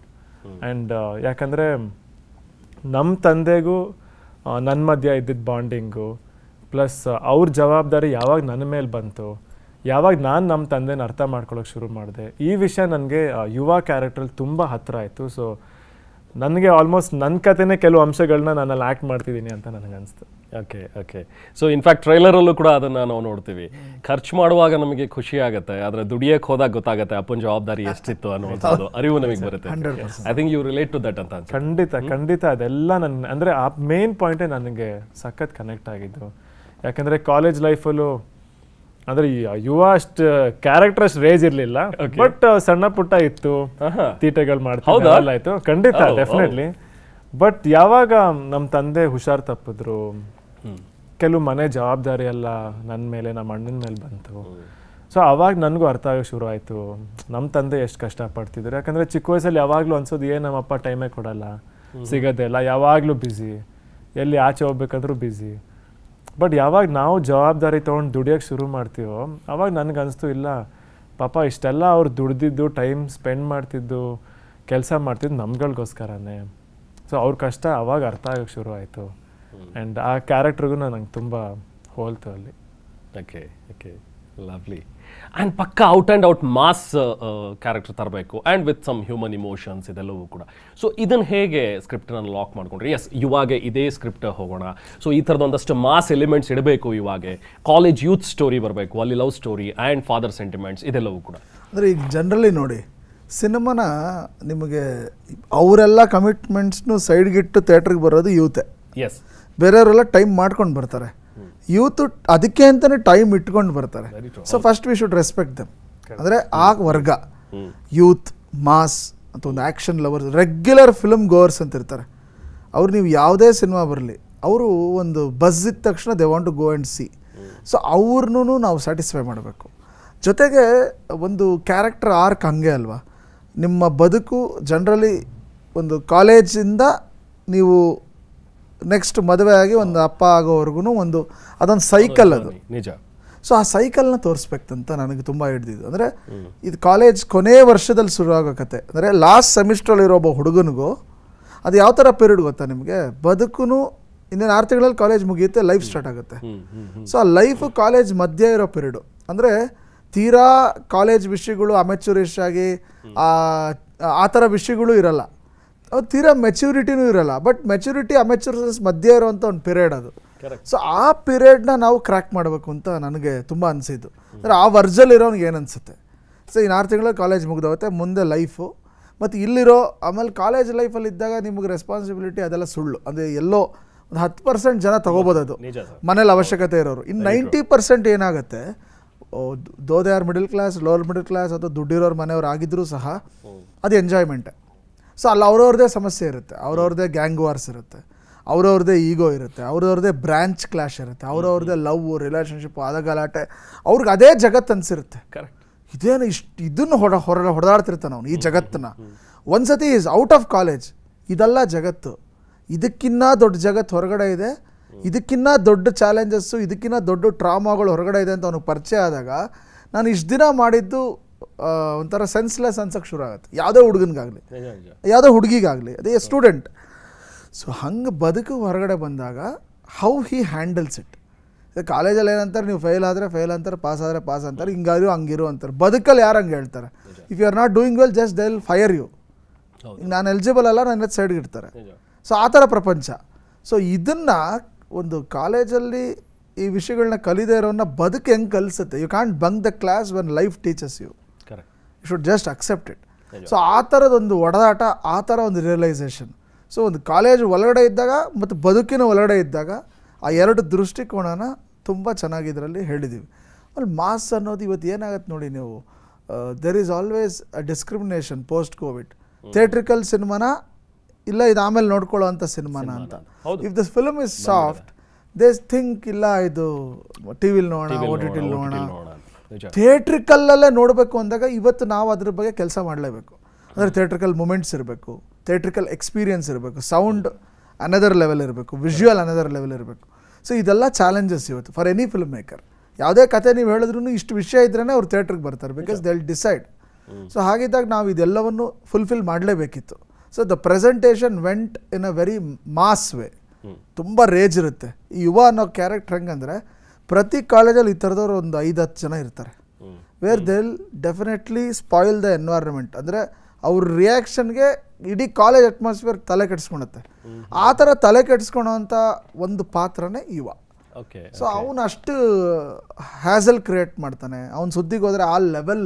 ಆ್ಯಂಡ್ ಯಾಕಂದರೆ ನಮ್ಮ ತಂದೆಗೂ ನನ್ನ ಮಧ್ಯ ಇದ್ದಿದ್ದ ಬಾಂಡಿಂಗು ಪ್ಲಸ್ ಅವ್ರ ಜವಾಬ್ದಾರಿ ಯಾವಾಗ ನನ್ನ ಮೇಲೆ ಬಂತು, ಯಾವಾಗ ನಾನು ನಮ್ಮ ತಂದೆನ ಅರ್ಥ ಮಾಡ್ಕೊಳ್ಳೋಕೆ ಶುರು ಮಾಡಿದೆ, ಈ ವಿಷಯ ನನಗೆ ಯುವ ಕ್ಯಾರೆಕ್ಟ್ರಲ್ಲಿ ತುಂಬ ಹತ್ತಿರ ಆಯಿತು. ಸೊ ನನಗೆ ಆಲ್ಮೋಸ್ಟ್ ನನ್ನ ಕಥೆನೇ ಕೆಲವು ಅಂಶಗಳನ್ನ ನಾನಲ್ಲಿ ಆ್ಯಕ್ಟ್ ಮಾಡ್ತಿದ್ದೀನಿ ಅಂತ ನನಗೆ ಅನಿಸ್ತು. ಓಕೆ ಸೊ ಇನ್ಫ್ಯಾಕ್ಟ್ ಟ್ರೈಲರಲ್ಲೂ ಕೂಡ ಅದನ್ನು ನಾವು ನೋಡ್ತೀವಿ. ಖರ್ಚು ಮಾಡುವಾಗ ನಮಗೆ ಖುಷಿ ಆಗುತ್ತೆ, ಆದರೆ ದುಡಿಯಕ್ಕೆ ಹೋದಾಗ ಗೊತ್ತಾಗುತ್ತೆ ಅಪ್ಪನ ಜವಾಬ್ದಾರಿ ಎಷ್ಟಿತ್ತು ಅನ್ನುವಂಥದ್ದು ಅರಿವು ನಮಗೆ ಬರುತ್ತೆ. I think you relate to that ಅಂತ. ಖಂಡಿತ ಅದೆಲ್ಲ ನನ್ನ ಅಂದರೆ ಆ ಮೇನ್ ಪಾಯಿಂಟೇ ನನಗೆ ಸಖತ್ ಕನೆಕ್ಟ್ ಆಗಿದ್ದು. ಯಾಕಂದರೆ ಕಾಲೇಜ್ ಲೈಫಲ್ಲೂ ಅಂದರೆ ಯುವ ಅಷ್ಟು ಕ್ಯಾರೆಕ್ಟರ್ ಅಷ್ಟು ರೇಜ್ ಇರಲಿಲ್ಲ, ಬಟ್ ಸಣ್ಣ ಪುಟ್ಟ ಇತ್ತು, ತೀಟೆಗಳು ಮಾಡ್ತಿಲ್ಲ ಆಯಿತು, ಖಂಡಿತ ಡೆಫಿನೆಟ್ಲಿ. ಬಟ್ ಯಾವಾಗ ನಮ್ಮ ತಂದೆ ಹುಷಾರು ತಪ್ಪಿದ್ರು, ಕೆಲವು ಮನೆ ಜವಾಬ್ದಾರಿ ಎಲ್ಲ ನನ್ನ ಮೇಲೆ ನಮ್ಮ ಅಣ್ಣನ ಮೇಲೆ ಬಂತು. ಸೊ ಅವಾಗ ನನಗೂ ಅರ್ಥ ಆಗೋಕ್ಕೆ ಶುರು ಆಯಿತು ನಮ್ಮ ತಂದೆ ಎಷ್ಟು ಕಷ್ಟಪಡ್ತಿದ್ರು. ಯಾಕಂದರೆ ಚಿಕ್ಕ ವಯಸ್ಸಲ್ಲಿ ಯಾವಾಗಲೂ ಅನ್ಸೋದು ನಮ್ಮಪ್ಪ ಟೈಮೇ ಕೊಡಲ್ಲ, ಸಿಗೋದೇ ಇಲ್ಲ, ಯಾವಾಗಲೂ ಬ್ಯುಸಿ, ಎಲ್ಲಿ ಆಚೆ ಹೋಗ್ಬೇಕಾದ್ರೂ ಬ್ಯುಸಿ. ಬಟ್ ಯಾವಾಗ ನಾವು ಜವಾಬ್ದಾರಿ ತೊಗೊಂಡು ದುಡಿಯೋಕ್ಕೆ ಶುರು ಮಾಡ್ತೀವೋ ಅವಾಗ ನನಗನ್ನಿಸ್ತು ಇಲ್ಲ ಪಾಪ ಇಷ್ಟೆಲ್ಲ ಅವ್ರು ದುಡ್ದಿದ್ದು, ಟೈಮ್ ಸ್ಪೆಂಡ್ ಮಾಡ್ತಿದ್ದು, ಕೆಲಸ ಮಾಡ್ತಿದ್ದು ನಮ್ಗಳಿಗೋಸ್ಕರನೇ. ಸೊ ಅವ್ರ ಕಷ್ಟ ಅವಾಗ ಅರ್ಥ ಆಗೋಕ್ಕೆ ಶುರು ಆಯಿತು. ಆ್ಯಂಡ್ ಆ ಕ್ಯಾರೆಕ್ಟ್ರಿಗೂ ನಂಗೆ ತುಂಬ ಹೋಲ್ತು ಅಲ್ಲಿ. Okay lovely. ಆ್ಯಂಡ್ ಪಕ್ಕ out and out mass character ತರಬೇಕು and with some human emotions ಇದೆಲ್ಲವೂ ಕೂಡ. ಸೊ ಇದನ್ನು ಹೇಗೆ ಸ್ಕ್ರಿಪ್ಟನ್ನು ಲಾಕ್ ಮಾಡ್ಕೊಂಡ್ರಿ? ಎಸ್ ಇವಾಗ ಇದೇ ಸ್ಕ್ರಿಪ್ಟ್ ಹೋಗೋಣ, ಸೊ ಈ ಥರದ ಒಂದಷ್ಟು ಮಾಸ್ ಎಲಿಮೆಂಟ್ಸ್ ಇಡಬೇಕು, ಇವಾಗ ಕಾಲೇಜ್ ಯೂತ್ ಸ್ಟೋರಿ ಬರಬೇಕು, ಅಲ್ಲಿ love story and father sentiments ಇದೆಲ್ಲವೂ ಕೂಡ. ಅಂದರೆ ಈಗ ಜನರಲಿ ನೋಡಿ ಸಿನಿಮಾನ ನಿಮಗೆ ಅವರೆಲ್ಲ ಕಮಿಟ್ಮೆಂಟ್ಸ್ನು ಸೈಡ್ಗಿಟ್ಟು ಥಿಯೇಟ್ರಿಗೆ ಬರೋದು ಯೂತೆ. ಎಸ್, ಬೇರೆಯವರೆಲ್ಲ ಟೈಮ್ ಮಾಡ್ಕೊಂಡು ಬರ್ತಾರೆ, ಯೂತ್ ಅದಕ್ಕೆ ಅಂತಲೇ ಟೈಮ್ ಇಟ್ಕೊಂಡು ಬರ್ತಾರೆ. So first we should respect them. ಅಂದರೆ ಆ ವರ್ಗ ಯೂತ್, ಮಾಸ್ ಅಂತ ಒಂದು action lovers, regular film goers ಅಂತ ಇರ್ತಾರೆ. ಅವ್ರು ನೀವು ಯಾವುದೇ ಸಿನಿಮಾ ಬರಲಿ ಅವರು ಒಂದು ಬಸ್ ಇದ್ದ ತಕ್ಷಣ they want to go and see. So ಅವ್ರನ್ನೂ ನಾವು ಸ್ಯಾಟಿಸ್ಫೈ ಮಾಡಬೇಕು. ಜೊತೆಗೆ ಒಂದು ಕ್ಯಾರೆಕ್ಟರ್ ಆರ್ಕ್ ಹಂಗೆ ಅಲ್ವಾ, ನಿಮ್ಮ ಬದುಕು ಜನರಲಿ ಒಂದು ಕಾಲೇಜಿಂದ ನೀವು ನೆಕ್ಸ್ಟ್ ಮದುವೆ ಆಗಿ ಒಂದು ಅಪ್ಪ ಆಗೋವರೆಗೂ ಅದೊಂದು ಸೈಕಲ್, ಅದು ನಿಜ. ಸೊ ಆ ಸೈಕಲ್ನ ತೋರಿಸ್ಬೇಕಂತ ನನಗೆ ತುಂಬ ಹಿಡ್ದಿದ್ದು. ಅಂದರೆ ಇದು ಕಾಲೇಜ್ ಕೊನೆಯ ವರ್ಷದಲ್ಲಿ ಶುರು ಆಗೋ ಕತೆ. ಅಂದರೆ ಲಾಸ್ಟ್ ಸೆಮಿಸ್ಟ್ರಲ್ಲಿರೋ ಒಬ್ಬ ಹುಡುಗನಿಗೂ ಅದು ಯಾವ ಥರ ಪೀರಿಯಡ್ ಗೊತ್ತಾ ನಿಮಗೆ, ಬದುಕು ಇನ್ನೇನು 6 ತಿಂಗಳಲ್ಲಿ ಕಾಲೇಜ್ ಮುಗಿಯುತ್ತೆ, ಲೈಫ್ ಸ್ಟಾರ್ಟ್ ಆಗುತ್ತೆ. ಸೊ ಆ ಲೈಫು ಕಾಲೇಜ್ ಮಧ್ಯೆ ಇರೋ ಪೀರಿಯಡು, ಅಂದರೆ ತೀರಾ ಕಾಲೇಜ್ ವಿಷಯಗಳು ಅಮೆಚೂರಿಶ್ ಆಗಿ ಆ ಥರ ವಿಷಯಗಳು ಇರಲ್ಲ, ಅದು ತೀರಾ ಮೆಚ್ಯೂರಿಟಿನೂ ಇರಲ್ಲ. ಬಟ್ ಮೆಚ್ಯೂರಿಟಿ ಅಮೆಚೂರ್ನೆಸ್ ಮಧ್ಯೆ ಇರೋವಂಥ ಒಂದು ಪೀರಿಯಡ್ ಅದು. ಸೊ ಆ ಪೀರಿಯಡ್ನ ನಾವು ಕ್ರ್ಯಾಕ್ ಮಾಡಬೇಕು ಅಂತ ನನಗೆ ತುಂಬ ಅನಿಸಿದ್ದು. ಅಂದರೆ ಆ ವರ್ಜಲ್ಲಿ ಇರೋನಿಗೆ ಏನು ಅನಿಸುತ್ತೆ, ಸೊ ಇನ್ನು 6 ತಿಂಗಳು ಕಾಲೇಜ್ ಮುಗಿದೋಗುತ್ತೆ, ಮುಂದೆ ಲೈಫು ಮತ್ತು ಇಲ್ಲಿರೋ ಆಮೇಲೆ ಕಾಲೇಜ್ ಲೈಫಲ್ಲಿ ಇದ್ದಾಗ ನಿಮಗೆ ರೆಸ್ಪಾನ್ಸಿಬಿಲಿಟಿ ಅದೆಲ್ಲ ಸುಳ್ಳು. ಅಂದರೆ ಎಲ್ಲೋ ಒಂದು 10% ಜನ ತೊಗೋಬೋದು, ಅದು ಮನೇಲಿ ಅವಶ್ಯಕತೆ ಇರೋರು. ಇನ್ನು 90% ಏನಾಗುತ್ತೆ, though they are middle class, lower middle class ಅಥವಾ ದುಡ್ಡಿರೋರು ಮನೆಯವ್ರು ಆಗಿದ್ರೂ ಸಹ ಅದು ಎಂಜಾಯ್ಮೆಂಟೇ. ಸೊ ಅಲ್ಲಿ ಅವ್ರವ್ರದ್ದೇ ಸಮಸ್ಯೆ ಇರುತ್ತೆ, ಅವ್ರವ್ರದ್ದೇ ಗ್ಯಾಂಗ್ ವಾರ್ಸ್ ಇರುತ್ತೆ, ಅವ್ರವ್ರದ್ದೇ ಈಗೋ ಇರುತ್ತೆ, ಅವ್ರವ್ರದ್ದೇ ಬ್ರ್ಯಾಂಚ್ ಕ್ಲಾಶ್ ಇರುತ್ತೆ, ಅವ್ರವ್ರದ್ದೇ ಲವ್ ರಿಲೇಷನ್ಶಿಪ್ ಆದ ಗಲಾಟೆ, ಅವ್ರಿಗೆ ಅದೇ ಜಗತ್ತು ಅನಿಸಿರುತ್ತೆ. ಕರೆಕ್ಟ್, ಇದೇನು ಇದನ್ನು ಹೊಡೆದಾಡ್ತಿರ್ತಾನೆ ಅವನು ಈ ಜಗತ್ತನ್ನು. ಒಂದು ಸತಿ ಈಸ್ ಔಟ್ ಆಫ್ ಕಾಲೇಜ್, ಇದೆಲ್ಲ ಜಗತ್ತು, ಇದಕ್ಕಿನ್ನ ದೊಡ್ಡ ಜಗತ್ತು ಹೊರಗಡೆ ಇದೆ, ಇದಕ್ಕಿನ್ನ ದೊಡ್ಡ ಚಾಲೆಂಜಸ್ಸು, ಇದಕ್ಕಿನ್ನ ದೊಡ್ಡ ಟ್ರಾಮಾಗಳು ಹೊರಗಡೆ ಇದೆ ಅಂತ ಅವನಿಗೆ ಪರಿಚಯ ಆದಾಗ ನಾನು ಇಷ್ಟು ದಿನ ಮಾಡಿದ್ದು ಒಂಥರ ಸೆನ್ಸ್ಲೆಸ್ ಅನ್ಸೋಕ್ಕೆ ಶುರು ಆಗುತ್ತೆ, ಯಾವುದೇ ಹುಡುಗನಿಗಾಗಲಿ ಯಾವುದೇ ಹುಡುಗಿಗಾಗಲಿ, ಅದೇ ಸ್ಟೂಡೆಂಟ್. ಸೊ ಹಂಗೆ ಬದುಕು ಹೊರಗಡೆ ಬಂದಾಗ ಹೌ ಹಿ ಹ್ಯಾಂಡಲ್ಸ್ ಇಟ್. ಕಾಲೇಜಲ್ಲಿ ಏನಂತಾರೆ, ನೀವು ಫೇಲ್ ಆದರೆ ಫೇಲ್ ಅಂತಾರೆ, ಪಾಸ್ ಆದರೆ ಪಾಸ್ ಅಂತಾರೆ, ಹಿಂಗಾರು ಹಂಗಿರು ಅಂತಾರೆ. ಬದುಕಲ್ಲಿ ಯಾರು ಹಂಗೆ ಹೇಳ್ತಾರೆ, if you are not doing well just they will fire you. ಈಗ ನಾನು ಎಲಿಜಿಬಲ್ ಅಲ್ಲ, ನನ್ನ ಸೈಡ್ಗೆ ಇಡ್ತಾರೆ. ಸೊ ಆ ಥರ ಪ್ರಪಂಚ. ಸೊ ಇದನ್ನು ಒಂದು ಕಾಲೇಜಲ್ಲಿ ಈ ವಿಷಯಗಳನ್ನ ಕಲಿದೇ ಇರೋನ್ನ ಬದುಕು ಹೆಂಗೆ ಕಲಿಸುತ್ತೆ. You can't bunk the class when life teaches you, you should just accept it. So ಆ ಥರದೊಂದು ಒಡೆದಾಟ, ಆ ಥರ ಒಂದು ರಿಯಲೈಸೇಷನ್. ಸೊ ಒಂದು ಕಾಲೇಜ್ ಒಳಗಡೆ ಇದ್ದಾಗ ಮತ್ತು ಬದುಕಿನ ಒಳಗಡೆ ಇದ್ದಾಗ ಆ ಎರಡು ದೃಷ್ಟಿಕೋನನ ತುಂಬ ಚೆನ್ನಾಗಿ ಇದರಲ್ಲಿ ಹೇಳಿದ್ದೀವಿ. ಆಮೇಲೆ ಮಾಸ್ ಅನ್ನೋದು ಇವತ್ತು ಏನಾಗುತ್ತೆ ನೋಡಿ ನೀವು, there is always a discrimination post Covid. Theatrical ಸಿನಿಮಾನ ಇಲ್ಲ ಇದು ಆಮೇಲೆ ನೋಡ್ಕೊಳ್ಳೋ ಅಂಥ ಸಿನಿಮಾನ ಅಂತ. If this film is soft they think ಇಲ್ಲ ಇದು ಟಿ ವಿಲಿ ನೋಡೋಣ, ಓ ಟಿ ಟಿಲಿ ನೋಡೋಣ. ಥಿಯೇಟ್ರಿಕಲ್ಲೇ ನೋಡಬೇಕು ಅಂದಾಗ ಇವತ್ತು ನಾವು ಅದ್ರ ಬಗ್ಗೆ ಕೆಲಸ ಮಾಡಲೇಬೇಕು. ಅಂದರೆ ಥಿಯೇಟ್ರಿಕಲ್ ಮೂಮೆಂಟ್ಸ್ ಇರಬೇಕು, ಥಿಯೇಟ್ರಿಕಲ್ ಎಕ್ಸ್ಪೀರಿಯನ್ಸ್ ಇರಬೇಕು, ಸೌಂಡ್ ಅನದರ್ ಲೆವೆಲ್ ಇರಬೇಕು, ವಿಜುವಲ್ ಅನದರ್ ಲೆವೆಲ್ ಇರಬೇಕು. ಸೊ ಇದೆಲ್ಲ ಚಾಲೆಂಜಸ್ ಇವತ್ತು ಫಾರ್ ಎನಿ ಫಿಲ್ಮ್ ಮೇಕರ್. ಯಾವುದೇ ಕತೆ ನೀವು ಹೇಳಿದ್ರೂ ಇಷ್ಟು ವಿಷಯ ಇದ್ರೇ ಅವ್ರು ಥಿಯೇಟ್ರಿಗೆ ಬರ್ತಾರೆ, because they will decide. So ಹಾಗಿದ್ದಾಗ ನಾವು ಇದೆಲ್ಲವನ್ನು ಫುಲ್ಫಿಲ್ ಮಾಡಲೇಬೇಕಿತ್ತು. So the presentation went in a very mass way. ತುಂಬ ರೇಜ್ ಇರುತ್ತೆ. ಈ ಯುವ ಅನ್ನೋ ಕ್ಯಾರೆಕ್ಟರ್ ಹೆಂಗಂದರೆ ಪ್ರತಿ ಕಾಲೇಜಲ್ಲಿ ಈ ಥರದವ್ರು ಒಂದು 5-10 ಜನ ಇರ್ತಾರೆ, where they will definitely spoil the environment. ಅಂದರೆ ಅವ್ರ ರಿಯಾಕ್ಷನ್ಗೆ ಇಡೀ ಕಾಲೇಜ್ ಅಟ್ಮಾಸ್ಫಿಯರ್ ತಲೆ ಕೆಡಿಸ್ಕೊಳುತ್ತೆ. ಆ ಥರ ತಲೆ ಕೆಡಿಸ್ಕೊಳೋ ಅಂಥ ಒಂದು ಪಾತ್ರನೇ ಯುವ. ಸೊ ಅವನು ಅಷ್ಟು ಹ್ಯಾಸಲ್ ಕ್ರಿಯೇಟ್ ಮಾಡ್ತಾನೆ, ಅವ್ನ ಸುದ್ದಿಗೆ ಹೋದರೆ ಆ ಲೆವೆಲ್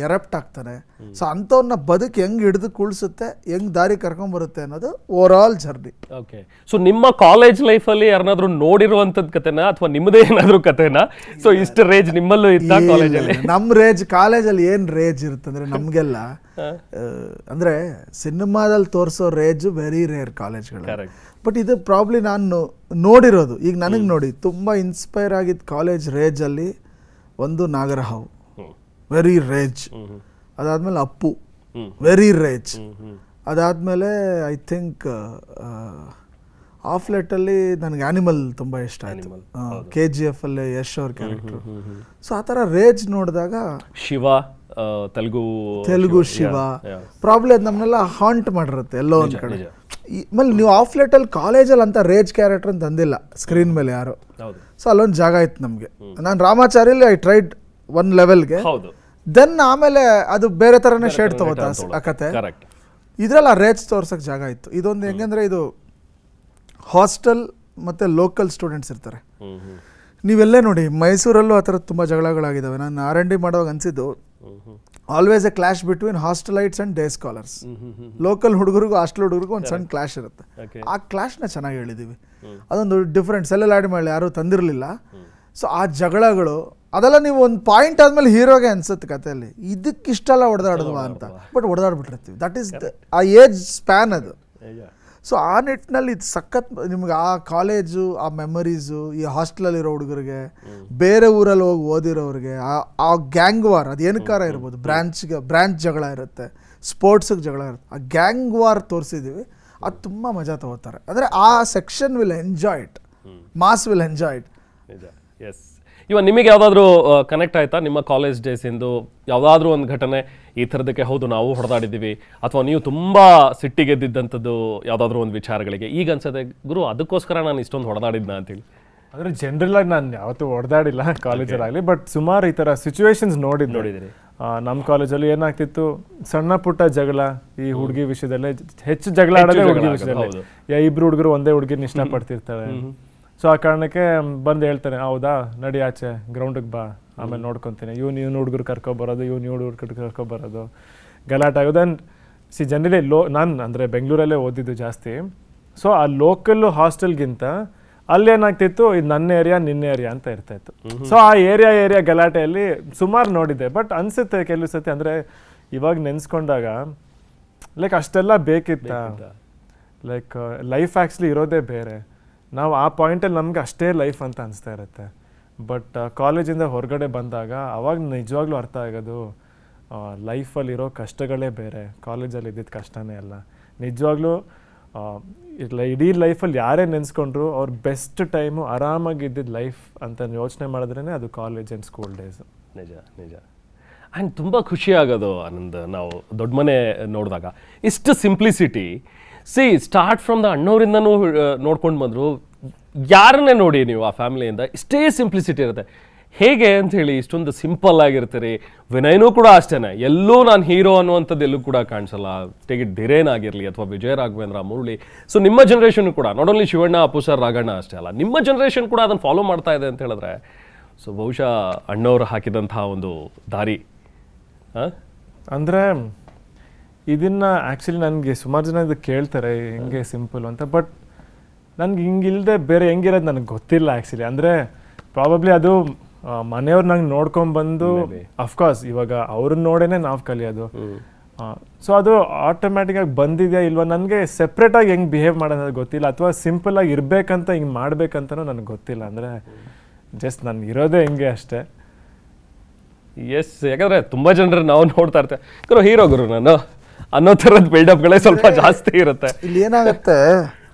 ಎರಪ್ಟ್ ಆಗ್ತಾನೆ. ಸೊ ಅಂಥವನ್ನ ಬದುಕು ಹೆಂಗೆ ಹಿಡಿದು ಕುಳಿಸುತ್ತೆ, ಹೆಂಗೆ ದಾರಿ ಕರ್ಕೊಂಬರುತ್ತೆ ಅನ್ನೋದು over all journey. Okay, so ನಿಮ್ಮ ಕಾಲೇಜ್ ಲೈಫಲ್ಲಿ ಯಾರನ್ನಾದ್ರೂ ನೋಡಿರುವಂಥದ್ದು ಕತೆನಾ ಅಥವಾ ನಿಮ್ಮದೇ ಏನಾದರೂ ಕತೆನಾ? ಸೊ ಇಷ್ಟು ರೇಜ್ ನಿಮ್ಮಲ್ಲೂ ಇತ್ತ ಕಾಲೇಜಲ್ಲಿ? ನಮ್ಮ ರೇಜ್ ಕಾಲೇಜಲ್ಲಿ ಏನು ರೇಜ್ ಇರುತ್ತಂದ್ರೆ ನಮಗೆಲ್ಲ ಅಂದರೆ ಸಿನಿಮಾದಲ್ಲಿ ತೋರಿಸೋ ರೇಜು ವೆರಿ ರೇರ್ ಕಾಲೇಜ್ಗಳು. ಬಟ್ ಇದು ಪ್ರಾಬ್ಲಿ ನಾನು ನೋಡಿರೋದು, ಈಗ ನನಗೆ ನೋಡಿ ತುಂಬ ಇನ್ಸ್ಪೈರ್ ಆಗಿದ್ದ ಕಾಲೇಜ್ ರೇಜಲ್ಲಿ ಒಂದು ನಾಗರಹಾವು, ವೆರಿ ರೇಜ್. ಅದಾದಮೇಲೆ ಅಪ್ಪು, ವೆರಿ ರೇಜ್. ಅದಾದಮೇಲೆ ಐ ಥಿಂಕ್ ಆಫ್ ಲೇಟಲ್ಲಿ ನನಗೆ ಆ್ಯನಿಮಲ್ ತುಂಬ ಇಷ್ಟ ಆಯಿತು, KGF ಅಲ್ಲಿ ಯಶ್ ಅವ್ರ ಕ್ಯಾರೆಕ್ಟರ್. ಸೊ ಆ ಥರ ರೇಜ್ ನೋಡಿದಾಗ ಶಿವ, ತೆಲುಗು ಶಿವ ಪ್ರಾಬ್ಲಿ ಅದು ನಮ್ಮನ್ನೆಲ್ಲ ಹಾಂಟ್ ಮಾಡಿರುತ್ತೆ ಎಲ್ಲೋ ಒಂದು ಕಡೆ. ಆಮೇಲೆ ನೀವು ಆಫ್ ಲೇಟಲ್ಲಿ ಕಾಲೇಜಲ್ಲಿ ಅಂತ ರೇಜ್ ಕ್ಯಾರೆಕ್ಟರ್ ಅಂತ ತಂದಿಲ್ಲ ಸ್ಕ್ರೀನ್ ಮೇಲೆ ಯಾರು. ಸೊ ಅಲ್ಲೊಂದು ಜಾಗ ಇತ್ತು ನಮಗೆ. ನಾನು ರಾಮಾಚಾರ್ಯಲ್ಲಿ ಐ ಟ್ರೈಡ್ ಒನ್ ಲೆವೆಲ್ಗೆ, ದೆನ್ ಆಮೇಲೆ ಅದು ಬೇರೆ ಥರನೇ ಶೇಡ್ ತಗೋತಾ ಆ ಕತೆ. ಇದರಲ್ಲಿ ಆ ರೇಜ್ ತೋರ್ಸೋಕ್ಕೆ ಜಾಗ ಇತ್ತು. ಇದೊಂದು ಹೆಂಗಂದ್ರೆ ಇದು ಹಾಸ್ಟೆಲ್ ಮತ್ತು ಲೋಕಲ್ ಸ್ಟೂಡೆಂಟ್ಸ್ ಇರ್ತಾರೆ. ನೀವೆಲ್ಲೇ ನೋಡಿ ಮೈಸೂರಲ್ಲೂ ಆ ಥರದ್ದು ತುಂಬ ಜಗಳಗಳಾಗಿದ್ದಾವೆ. ನಾನು R&D ಮಾಡುವಾಗ ಅನಿಸಿದ್ದು always a clash between hostelites and day scholars. Local ಹುಡುಗರಿಗೂ ಹಾಸ್ಟೆಲ್ ಹುಡುಗರಿಗೂ ಒಂದು ಸಣ್ಣ ಕ್ಲಾಶ್ ಇರುತ್ತೆ. ಆ ಕ್ಲಾಶ್ನ ಚೆನ್ನಾಗಿ ಹೇಳಿದ್ದೀವಿ. ಅದೊಂದು ಡಿಫ್ರೆಂಟ್ ಸೆಲ್ಲೆಲ್ ಆಡಿ ಮಾಡಿ ಯಾರೂ ತಂದಿರಲಿಲ್ಲ. ಸೊ ಆ ಜಗಳಗಳು ಅದೆಲ್ಲ ನೀವು ಒಂದು ಪಾಯಿಂಟ್ ಆದಮೇಲೆ ಹೀರೋಗೆ ಅನ್ಸುತ್ತೆ ಕಥೆಯಲ್ಲಿ ಇದಕ್ಕಿಷ್ಟೆಲ್ಲ ಹೊಡೆದಾಡೋದ್ವಾ ಅಂತ. ಬಟ್ ಹೊಡೆದಾಡ್ಬಿಟ್ಟಿರ್ತೀವಿ. ದಟ್ ಈಸ್ ಆ ಏಜ್ ಸ್ಪ್ಯಾನ್ ಅದು. ಸೊ ಆ ನಿಟ್ಟಿನಲ್ಲಿ ಇದು ಸಖತ್ ನಿಮ್ಗೆ ಆ ಕಾಲೇಜು, ಆ ಮೆಮರೀಸು, ಈ ಹಾಸ್ಟೆಲಲ್ಲಿರೋ ಹುಡುಗರಿಗೆ, ಬೇರೆ ಊರಲ್ಲಿ ಹೋಗಿ ಓದಿರೋರಿಗೆ, ಆ ಗ್ಯಾಂಗ್ ವಾರ್ ಅದು ಏನಕ್ಕಾರ ಇರ್ಬೋದು, ಬ್ರಾಂಚ್ ಜಗಳ ಇರುತ್ತೆ, ಸ್ಪೋರ್ಟ್ಸಿಗೆ ಜಗಳ ಇರುತ್ತೆ, ಆ ಗ್ಯಾಂಗ್ ವಾರ್ ತೋರಿಸಿದ್ದೀವಿ. ಅದು ತುಂಬ ಮಜಾ ತಗೋತಾರೆ. ಅಂದರೆ ಆ section will enjoy it, mass will enjoy it. Yes, ಇವಾಗ ನಿಮಗೆ ಯಾವುದಾದ್ರೂ ಕನೆಕ್ಟ್ ಆಯ್ತಾ ನಿಮ್ಮ ಕಾಲೇಜ್ ಡೇಸಿಂದು ಯಾವುದಾದ್ರೂ ಒಂದು ಘಟನೆ ಈ ಥರದಕ್ಕೆ ಹೌದು ನಾವು ಹೊಡೆದಾಡಿದ್ದೀವಿ ಅಥವಾ ನೀವು ತುಂಬ ಸಿಟ್ಟಿಗೆದ್ದಿದ್ದಂಥದ್ದು ಯಾವುದಾದ್ರೂ ಒಂದು ವಿಚಾರಗಳಿಗೆ ಈಗ ಅನ್ಸತ್ತೆ ಗುರು ಅದಕ್ಕೋಸ್ಕರ ನಾನು ಇಷ್ಟೊಂದು ಹೊಡೆದಾಡಿದ್ನ ಅಂತೇಳಿ? ಅಂದರೆ ಜನರಲ್ ಆಗಿ ನಾನು ಯಾವತ್ತೂ ಹೊಡೆದಾಡಿಲ್ಲ ಕಾಲೇಜಲ್ಲಾಗಲಿ, ಬಟ್ ಸುಮಾರು ಈ ಥರ ಸಿಚುವೇಶನ್ಸ್ ನೋಡಿದ್ದೀರಿ. ನಮ್ಮ ಕಾಲೇಜಲ್ಲಿ ಏನಾಗ್ತಿತ್ತು, ಸಣ್ಣ ಪುಟ್ಟ ಜಗಳ ಈ ಹುಡುಗಿ ವಿಷಯದಲ್ಲೇ ಹೆಚ್ಚು ಜಗಳ ಆಡೋದೇ ಹುಡುಗಿ ವಿಷಯದಲ್ಲಿ. ಇಬ್ರು ಹುಡುಗರು ಒಂದೇ ಹುಡುಗಿನ ಇಷ್ಟಪಡ್ತಿರ್ತಾರೆ. ಸೊ ಆ ಕಾರಣಕ್ಕೆ ಬಂದು ಹೇಳ್ತಾನೆ, ಹೌದಾ ನಡಿ ಆಚೆ ಗ್ರೌಂಡಿಗೆ ಬಾ, ಆಮೇಲೆ ನೋಡ್ಕೊತೀನಿ. ಇವ್ನು ಹುಡುಗರು ಕರ್ಕೊಬರೋದು, ಇವ್ನು ಹುಡುಗರು ಕರ್ಕೊಬರೋದು, ಗಲಾಟೆ ಆಗೋದು. ಆ್ಯಂಡ್ ಜನರಲಿ ನಾನು ಅಂದರೆ ಬೆಂಗಳೂರಲ್ಲೇ ಓದಿದ್ದು ಜಾಸ್ತಿ. ಸೊ ಆ ಲೋಕಲ್ ಹಾಸ್ಟೆಲ್ಗಿಂತ ಅಲ್ಲೇನಾಗ್ತಿತ್ತು, ಇದು ನನ್ನ ಏರಿಯಾ ನಿನ್ನ ಏರಿಯಾ ಅಂತ ಇರ್ತಾಯಿತ್ತು. ಸೊ ಆ ಏರಿಯಾ ಗಲಾಟೆಯಲ್ಲಿ ಸುಮಾರು ನೋಡಿದ್ದೆ. ಬಟ್ ಅನಿಸುತ್ತೆ ಕೆಲವು ಸತಿ, ಅಂದರೆ ಇವಾಗ ನೆನೆಸ್ಕೊಂಡಾಗ ಲೈಕ್ ಅಷ್ಟೆಲ್ಲ ಬೇಕಿತ್ತ? ಲೈಕ್ ಲೈಫ್ ಆ್ಯಕ್ಚುಲಿ ಇರೋದೇ ಬೇರೆ. ನಾವು ಆ ಪಾಯಿಂಟಲ್ಲಿ ನಮ್ಗೆ ಅಷ್ಟೇ ಲೈಫ್ ಅಂತ ಅನಿಸ್ತಾ ಇರುತ್ತೆ. ಬಟ್ ಕಾಲೇಜಿಂದ ಹೊರಗಡೆ ಬಂದಾಗ ಅವಾಗ ನಿಜವಾಗ್ಲೂ ಅರ್ಥ ಆಗೋದು, ಲೈಫಲ್ಲಿರೋ ಕಷ್ಟಗಳೇ ಬೇರೆ, ಕಾಲೇಜಲ್ಲಿ ಇದ್ದಿದ್ದು ಕಷ್ಟನೇ ಅಲ್ಲ. ನಿಜವಾಗ್ಲೂ ಇಡೀ ಲೈಫಲ್ಲಿ ಯಾರೇ ನೆನೆಸ್ಕೊಂಡ್ರು ಅವ್ರ ಬೆಸ್ಟ್ ಟೈಮು ಆರಾಮಾಗಿದ್ದಿದ್ದು ಲೈಫ್ ಅಂತ ಯೋಚನೆ ಮಾಡಿದ್ರೇ ಅದು ಕಾಲೇಜ್ ಆ್ಯಂಡ್ ಸ್ಕೂಲ್ ಡೇಸು. ನಿಜ ನಿಜ. ಆ್ಯಂಡ್ ತುಂಬ ಖುಷಿ ಆಗೋದು ಆನಂದ್, ನಾವು ದೊಡ್ಡ ಮನೆ ನೋಡಿದಾಗ ಇಷ್ಟು ಸಿಂಪ್ಲಿಸಿಟಿ. ಸ್ಟಾರ್ಟ್ ಫ್ರಮ್ ದ ಅಣ್ಣವರಿಂದನೂ ನೋಡ್ಕೊಂಡು ಬಂದರು, ಯಾರನ್ನೇ ನೋಡಿ ನೀವು ಆ ಫ್ಯಾಮಿಲಿಯಿಂದ ಇಷ್ಟೇ ಸಿಂಪ್ಲಿಸಿಟಿ ಇರುತ್ತೆ. ಹೇಗೆ ಅಂತ ಹೇಳಿ ಇಷ್ಟೊಂದು ಸಿಂಪಲ್ ಆಗಿರ್ತೀರಿ. ವಿನಯನೂ ಕೂಡ ಅಷ್ಟೇ, ಎಲ್ಲೂ ನಾನು ಹೀರೋ ಅನ್ನುವಂಥದ್ದು ಎಲ್ಲೂ ಕೂಡ ಕಾಣಿಸಲ್ಲ. ಟೇಕ್ ಧೀರೇನ್ ಆಗಿರಲಿ ಅಥವಾ ವಿಜಯ ರಾಘವೇಂದ್ರ, ಮುರಳಿ. ಸೊ ನಿಮ್ಮ ಜನ್ರೇಷನ್ ಕೂಡ not only Shivanna, Appu sir, Raghanna ಅಷ್ಟೇ ಅಲ್ಲ, ನಿಮ್ಮ ಜನ್ರೇಷನ್ ಕೂಡ ಅದನ್ನು ಫಾಲೋ ಮಾಡ್ತಾ ಇದೆ ಅಂತ ಹೇಳಿದ್ರೆ ಸೊ ಬಹುಶಃ ಅಣ್ಣವರು ಹಾಕಿದಂತಹ ಒಂದು ದಾರಿ. ಅಂದರೆ ಇದನ್ನು ಆ್ಯಕ್ಚುಲಿ ನನಗೆ ಸುಮಾರು ಜನ ಇದು ಕೇಳ್ತಾರೆ ಹೆಂಗೆ ಸಿಂಪಲ್ ಅಂತ. ಬಟ್ ನನಗೆ ಹಿಂಗಿಲ್ಲದೆ ಬೇರೆ ಹೆಂಗಿರೋದು ನನಗೆ ಗೊತ್ತಿಲ್ಲ ಆ್ಯಕ್ಚುಲಿ. ಅಂದರೆ ಪ್ರಾಬಬ್ಲಿ ಅದು ಮನೆಯವ್ರು ನಂಗೆ ನೋಡ್ಕೊಂಡ್ಬಂದು, ಅಫ್ಕೋರ್ಸ್ ಇವಾಗ ಅವ್ರನ್ನ ನೋಡೇನೆ ನಾವು ಕಲಿಯೋದು. ಸೊ ಅದು ಆಟೋಮ್ಯಾಟಿಕ್ಕಾಗಿ ಬಂದಿದೆಯಾ ಇಲ್ವಾ ನನಗೆ ಸೆಪ್ರೇಟಾಗಿ ಹೆಂಗೆ ಬಿಹೇವ್ ಮಾಡೋದು ಗೊತ್ತಿಲ್ಲ, ಅಥವಾ ಸಿಂಪಲಾಗಿ ಇರಬೇಕಂತ ಹಿಂಗೆ ಮಾಡಬೇಕಂತನೂ ನನಗೆ ಗೊತ್ತಿಲ್ಲ. ಅಂದರೆ ಜಸ್ಟ್ ನಾನು ಇರೋದೇ ಹೆಂಗೆ ಅಷ್ಟೇ. ಎಸ್, ಯಾಕಂದರೆ ತುಂಬ ಜನರು ನಾವು ನೋಡ್ತಾ ಇರ್ತೇವೆ, ಗುರು ಹೀರೋ ಗುರು ನಾನು ಅನ್ನೋ ಥರದ ಬಿಲ್ಡಪ್ಗಳೇ ಸ್ವಲ್ಪ ಜಾಸ್ತಿ ಇರುತ್ತೆ. ಇಲ್ಲಿ ಏನಾಗುತ್ತೆ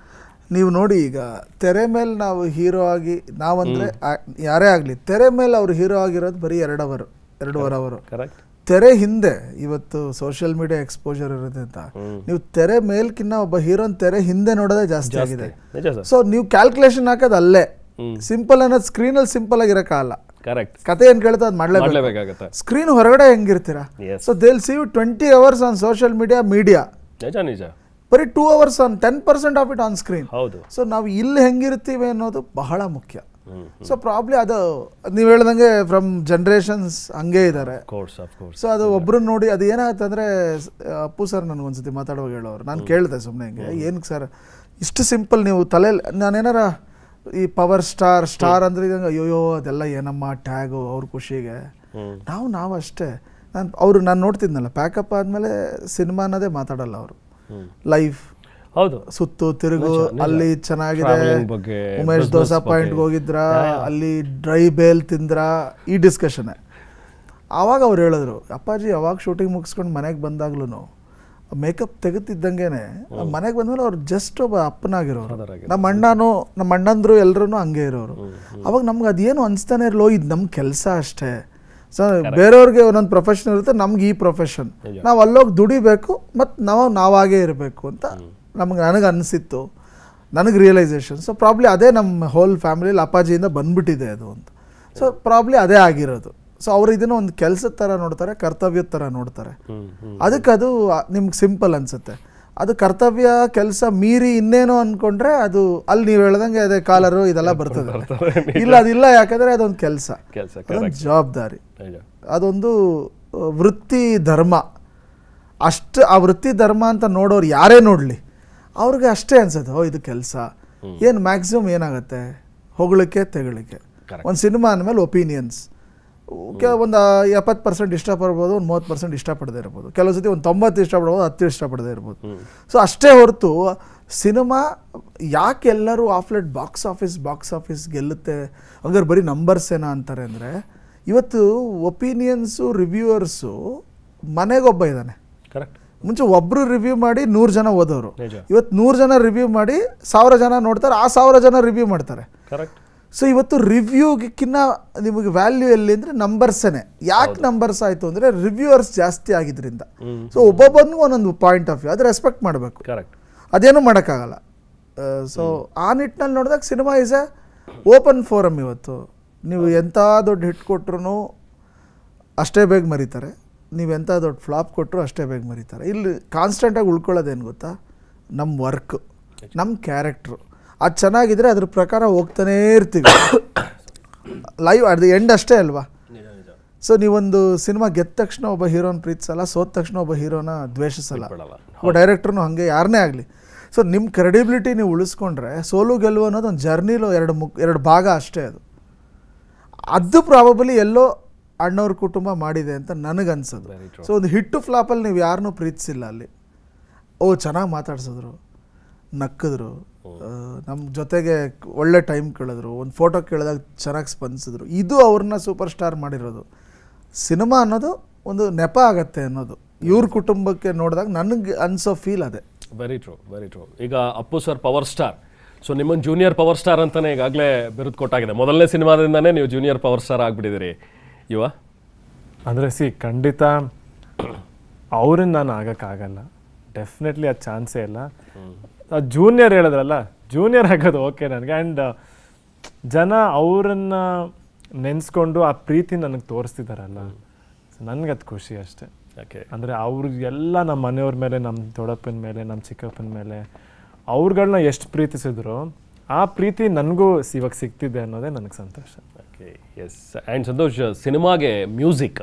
ನೀವು ನೋಡಿ, ಈಗ ತೆರೆ ಮೇಲೆ ನಾವು ಹೀರೋ ಆಗಿ, ನಾವಂದರೆ ಯಾರೇ ಆಗಲಿ ತೆರೆ ಮೇಲೆ ಅವ್ರು ಹೀರೋ ಆಗಿರೋದು ಬರೀ 2 ಅವರ್. ಕರೆಕ್ಟ್. ತೆರೆ ಹಿಂದೆ ಇವತ್ತು ಸೋಷಿಯಲ್ ಮೀಡಿಯಾ ಎಕ್ಸ್ಪೋಜರ್ ಇರುತ್ತೆ ಅಂತ ನೀವು ತೆರೆ ಮೇಲ್ಕಿನ್ನ ಒಬ್ಬ ಹೀರೋನ್ ತೆರೆ ಹಿಂದೆ ನೋಡೋದೇ ಜಾಸ್ತಿ ಆಗಿದೆ. ಸೊ ನೀವು ಕ್ಯಾಲ್ಕುಲೇಷನ್ ಹಾಕೋದು ಅಲ್ಲೇ. ಸಿಂಪಲ್ ಅನ್ನೋದು ಸ್ಕ್ರೀನಲ್ಲಿ ಸಿಂಪಲ್ ಆಗಿರೋಕ್ಕಾಗಲ್ಲ. ಕರೆಕ್ಟ್. ಕತೆ ಏನು ಕೇಳ್ತಾ ಅದು ಮಾಡಲೇಬೇಕಾಗುತ್ತೆ. ಸ್ಕ್ರೀನ್ ಹೊರಗಡೆ ಹೆಂಗಿರ್ತೀರಾ? So they will see you 20 hours on social media. ನಿಜ ನಿಜ. ಬರೀ 2 hours on 10% off it on screen. ಹೌದು. ಸೊ ನಾವು ಇಲ್ಲಿ ಹೆಂಗಿರ್ತೀವಿ ಅನ್ನೋದು ಬಹಳ ಮುಖ್ಯ. ಸೊ ಪ್ರಾಬ್ಲಿ ಅದು ನೀವು ಹೇಳ್ದಂಗೆ ಫ್ರಮ್ ಜನ್ರೇಷನ್ಸ್ ಹಂಗೆ ಇದ್ದಾರೆ. ಸೊ ಅದು ಒಬ್ರನ್ನ ನೋಡಿ ಅದು ಏನಾಗುತ್ತೆ ಅಂದರೆ, ಅಪ್ಪು ಸರ್ ನನಗೊಂದ್ಸತಿ ಮಾತಾಡುವಾಗ ಹೇಳೋರು, ನಾನು ಕೇಳಿದೆ ಸುಮ್ಮನೆ ಹಿಂಗೆ, ಏನಕ್ಕೆ ಸರ್ ಇಷ್ಟು ಸಿಂಪಲ್ ನೀವು ತಲೆಯಲ್ಲಿ, ನಾನೇನಾರ ಈ ಪವರ್ ಸ್ಟಾರ್ ಅಂದರೆ ಇದಂಗೆ ಅಯ್ಯೋ ಅದೆಲ್ಲ ಏನಮ್ಮ ಟ್ಯಾಗು ಅವ್ರ ಖುಷಿಗೆ, ನಾವು ಅಷ್ಟೇ. ನಾನು ನೋಡ್ತಿದ್ನಲ್ಲ, ಪ್ಯಾಕಪ್ ಆದಮೇಲೆ ಸಿನಿಮಾ ಅನ್ನೋದೇ ಮಾತಾಡಲ್ಲ ಅವರು. ಲೈಫ್ ಹೌದು, ಸುತ್ತು ತಿರುಗು, ಅಲ್ಲಿ ಚೆನ್ನಾಗಿದೆ, ಉಮೇಶ್ ದೋಸಾ ಪಾಯಿಂಟ್ಗೆ ಹೋಗಿದ್ರ, ಅಲ್ಲಿ ಡ್ರೈ ಬೇಲ್ ತಿಂದ್ರ, ಈ ಡಿಸ್ಕಷನ್ನೇ. ಆವಾಗ ಅವ್ರು ಹೇಳಿದ್ರು, ಅಪ್ಪಾಜಿ ಯಾವಾಗ ಶೂಟಿಂಗ್ ಮುಗಿಸ್ಕೊಂಡು ಮನೆಗೆ ಬಂದಾಗ್ಲೂ ಮೇಕಪ್ ತೆಗೆತಿದ್ದಂಗೆನೆ ಮನೆಗೆ ಬಂದ್ಮೇಲೆ ಅವ್ರು ಜಸ್ಟ್ ಒಬ್ಬ ಅಪ್ಪನಾಗಿರೋರು. ನಮ್ಮ ಅಣ್ಣಂದ್ರು ಎಲ್ಲರೂ ಹಂಗೆ ಇರೋರು. ಅವಾಗ ನಮ್ಗೆ ಅದೇನು ಅನಿಸ್ತಾನೆ ಇರಲೋ, ಇದು ನಮ್ಮ ಕೆಲಸ ಅಷ್ಟೇ. ಸೊ ಬೇರೆಯವ್ರಿಗೆ ಒಂದೊಂದು ಪ್ರೊಫೆಷನ್ ಇರುತ್ತೆ, ನಮ್ಗೆ ಈ ಪ್ರೊಫೆಷನ್, ನಾವು ಅಲ್ಲೋಗಿ ದುಡಿಬೇಕು ಮತ್ತು ನಾವಾಗೇ ಇರಬೇಕು ಅಂತ ನನಗೆ ಅನಿಸಿತ್ತು, ನನಗೆ ರಿಯಲೈಸೇಷನ್. ಸೊ ಪ್ರಾಬ್ಲಿ ಅದೇ ನಮ್ಮ ಹೋಲ್ ಫ್ಯಾಮಿಲಿಲಿ ಅಪ್ಪಾಜಿಯಿಂದ ಬಂದ್ಬಿಟ್ಟಿದೆ ಅದು ಅಂತ. ಸೊ ಪ್ರಾಬ್ಲಿ ಅದೇ ಆಗಿರೋದು. ಸೊ ಅವರು ಇದನ್ನು ಒಂದು ಕೆಲಸದ ಥರ ನೋಡ್ತಾರೆ, ಕರ್ತವ್ಯದ ಥರ ನೋಡ್ತಾರೆ. ಅದಕ್ಕೆ ಅದು ನಿಮ್ಗೆ ಸಿಂಪಲ್ ಅನಿಸುತ್ತೆ. ಅದು ಕರ್ತವ್ಯ ಕೆಲಸ ಮೀರಿ ಇನ್ನೇನೋ ಅಂದ್ಕೊಂಡ್ರೆ ಅದು ಅಲ್ಲಿ ನೀವು ಹೇಳ್ದಂಗೆ ಅದೇ ಕಾಲರು ಇದೆಲ್ಲ ಬರ್ತದೆ. ಇಲ್ಲ ಅದಿಲ್ಲ, ಯಾಕಂದರೆ ಅದೊಂದು ಕೆಲಸ, ಅದೊಂದು ಜವಾಬ್ದಾರಿ, ಅದೊಂದು ವೃತ್ತಿ ಧರ್ಮ. ಅಷ್ಟು ಆ ವೃತ್ತಿ ಧರ್ಮ ಅಂತ ನೋಡೋರು ಯಾರೇ ನೋಡಲಿ ಅವ್ರಿಗೆ ಅಷ್ಟೇ ಅನ್ಸುತ್ತೆ, ಓ ಇದು ಕೆಲಸ. ಏನು ಮ್ಯಾಕ್ಸಿಮಮ್ ಏನಾಗುತ್ತೆ, ಹೊಗಳಿಕೆ ತೆಗಳಿಕೆ. ಒಂದು ಸಿನಿಮಾ ಅಂದಮೇಲೆ ಒಪಿನಿಯನ್ಸ್, ಒಂದು 70% ಇಷ್ಟಪಡ್ಬೋದು, ಒಂದು 30% ಇಷ್ಟಪಡದೇ ಇರ್ಬೋದು, ಕೆಲವು ಸತಿ ಒಂದು 90 ಇಷ್ಟಪಡ್ಬೋದು, 10 ಇಷ್ಟಪಡದೇ ಇರ್ಬೋದು. ಸೊ ಅಷ್ಟೇ ಹೊರತು ಸಿನಿಮಾ ಯಾಕೆ ಎಲ್ಲರೂ ಆಫ್ಲೆಟ್ ಬಾಕ್ಸ್ ಆಫೀಸ್ ಗೆಲ್ಲುತ್ತೆ ಹಂಗಾರೆ ಬರೀ ನಂಬರ್ಸ್ ಏನೋ ಅಂತಾರೆ ಅಂದರೆ, ಇವತ್ತು ಒಪಿನಿಯನ್ಸು ರಿವ್ಯೂವರ್ಸು ಮನೆಗೊಬ್ಬ ಇದ್ದಾನೆ. ಕರೆಕ್ಟ್. ಮುಂಚೆ ಒಬ್ಬರು ರಿವ್ಯೂ ಮಾಡಿ 100 ಜನ ಓದೋರು, ಇವತ್ತು 100 ಜನ ರಿವ್ಯೂ ಮಾಡಿ 1000 ಜನ ನೋಡ್ತಾರೆ, ಆ 1000 ಜನ ರಿವ್ಯೂ ಮಾಡ್ತಾರೆ. ಕರೆಕ್ಟ್. ಸೊ ಇವತ್ತು ರಿವ್ಯೂಗಿನ್ನ ನಿಮಗೆ ವ್ಯಾಲ್ಯೂ ಎಲ್ಲಿ ಅಂದರೆ ನಂಬರ್ಸೇ. ಯಾಕೆ ನಂಬರ್ಸ್ ಆಯಿತು ಅಂದರೆ ರಿವ್ಯೂವರ್ಸ್ ಜಾಸ್ತಿ ಆಗಿದ್ದರಿಂದ. ಸೊ ಒಬ್ಬೊಬ್ಬನಿಗೂ ಒಂದೊಂದು ಪಾಯಿಂಟ್ ಆಫ್ ವ್ಯೂ ಅದು ರೆಸ್ಪೆಕ್ಟ್ ಮಾಡಬೇಕು, ಅದೇನೂ ಮಾಡೋಕ್ಕಾಗಲ್ಲ. ಸೊ ಆ ನಿಟ್ಟಿನಲ್ಲಿ ನೋಡಿದಾಗ cinema is A open forum. ಇವತ್ತು ನೀವು ಎಂಥ ದೊಡ್ಡ ಹಿಟ್ ಕೊಟ್ಟರು ಅಷ್ಟೇ ಬೇಗ ಮರೀತಾರೆ, ನೀವು ಎಂಥ ದೊಡ್ಡ ಫ್ಲಾಪ್ ಕೊಟ್ಟರು ಅಷ್ಟೇ ಬೇಗ ಮರೀತಾರೆ. ಇಲ್ಲಿ ಕಾನ್ಸ್ಟೆಂಟಾಗಿ ಉಳ್ಕೊಳ್ಳೋದೇನು ಗೊತ್ತಾ, ನಮ್ಮ ವರ್ಕ್, ನಮ್ಮ ಕ್ಯಾರೆಕ್ಟ್ರು ಅದು ಚೆನ್ನಾಗಿದ್ರೆ ಅದ್ರ ಪ್ರಕಾರ ಹೋಗ್ತಾನೇ ಇರ್ತೀವಿ. ಲೈವ್ ಅಟ್ ದಿ ಎಂಡ್ ಅಷ್ಟೇ ಅಲ್ವಾ. ಸೊ ನೀವೊಂದು ಸಿನಿಮಾ ಗೆದ್ದ ತಕ್ಷಣ ಒಬ್ಬ ಹೀರೋನ ಪ್ರೀತಿಸಲ್ಲ, ಸೋತ ತಕ್ಷಣ ಒಬ್ಬ ಹೀರೋನ ದ್ವೇಷಿಸಲ್ಲ, ಒಬ್ಬ ಡೈರೆಕ್ಟ್ರನು ಹಾಗೆ ಯಾರನ್ನೇ ಆಗಲಿ. ಸೊ ನಿಮ್ಮ ಕ್ರೆಡಿಬಿಲಿಟಿ ನೀವು ಉಳಿಸ್ಕೊಂಡ್ರೆ ಸೋಲು ಗೆಲುವು ಅನ್ನೋದು ಒಂದು ಜರ್ನಿಲೋ ಎರಡು ಭಾಗ ಅಷ್ಟೇ. ಅದು ಪ್ರಾಬಬಲಿ ಎಲ್ಲೋ ಅಣ್ಣವ್ರ ಕುಟುಂಬ ಮಾಡಿದೆ ಅಂತ ನನಗನ್ಸೋದು. ಸೊ ಒಂದು ಹಿಟ್ಟು ಫ್ಲಾಪಲ್ಲಿ ನೀವು ಯಾರನ್ನೂ ಪ್ರೀತಿಸಿಲ್ಲ ಅಲ್ಲಿ. ಚೆನ್ನಾಗಿ ಮಾತಾಡ್ಸಿದ್ರು, ನಕ್ಕಿದ್ರು, ನಮ್ಮ ಜೊತೆಗೆ ಒಳ್ಳೆ ಟೈಮ್ ಕಳೆದ್ರು, ಒಂದು ಫೋಟೋ ಕೇಳಿದಾಗ ಚೆನ್ನಾಗಿ ಸ್ಪಂದಿಸಿದ್ರು. ಇದು ಅವ್ರನ್ನ ಸೂಪರ್ ಸ್ಟಾರ್ ಮಾಡಿರೋದು. ಸಿನಿಮಾ ಅನ್ನೋದು ಒಂದು ನೆಪ ಆಗತ್ತೆ ಅನ್ನೋದು ಇವ್ರ ಕುಟುಂಬಕ್ಕೆ ನೋಡಿದಾಗ ನನಗೆ ಅನ್ಸೋ ಫೀಲ್ ಅದೇ. Very true, very true. ಈಗ Appu sir power star, so ನಿಮ್ಮನ್ನು ಜೂನಿಯರ್ ಪವರ್ ಸ್ಟಾರ್ ಅಂತಲೇ ಈಗಾಗಲೇ ಬಿರುದು ಕೊಟ್ಟಾಗಿದೆ. ಮೊದಲನೇ ಸಿನಿಮಾದಿಂದನೇ ನೀವು ಜೂನಿಯರ್ ಪವರ್ ಸ್ಟಾರ್ ಆಗಿಬಿಟ್ಟಿದ್ದೀರಿ ಯುವ. ಅಂದರೆ ಖಂಡಿತ ಅವ್ರನ್ನ ನಾನು ಆಗೋಕ್ಕಾಗಲ್ಲ, ಡೆಫಿನೆಟ್ಲಿ ಅದು ಚಾನ್ಸೇ ಇಲ್ಲ. ಜೂನಿಯರ್ ಹೇಳಿದ್ರಲ್ಲ, ಜೂನಿಯರ್ ಆಗೋದು ಓಕೆ ನನಗೆ. ಆ್ಯಂಡ್ ಜನ ಅವರನ್ನು ನೆನೆಸ್ಕೊಂಡು ಆ ಪ್ರೀತಿ ನನಗೆ ತೋರಿಸ್ತಿದ್ದಾರಲ್ಲ, ನನಗೆ ಅದು ಖುಷಿ ಅಷ್ಟೇ. ಯಾಕೆ ಅಂದರೆ ಅವ್ರಿಗೆಲ್ಲ ನಮ್ಮ ಮನೆಯವ್ರ ಮೇಲೆ, ನಮ್ಮ ದೊಡ್ಡಪ್ಪನ ಮೇಲೆ, ನಮ್ಮ ಚಿಕ್ಕಪ್ಪನ ಮೇಲೆ ಅವ್ರುಗಳನ್ನ ಎಷ್ಟು ಪ್ರೀತಿಸಿದ್ರು ಆ ಪ್ರೀತಿ ನನಗೂ ಇವಾಗ ಸಿಗ್ತಿದೆ ಅನ್ನೋದೇ ನನಗೆ ಸಂತೋಷ. Okay, yes. ಆ್ಯಂಡ್ ಸಂತೋಷ್, ಸಿನಿಮಾಗೆ ಮ್ಯೂಸಿಕ್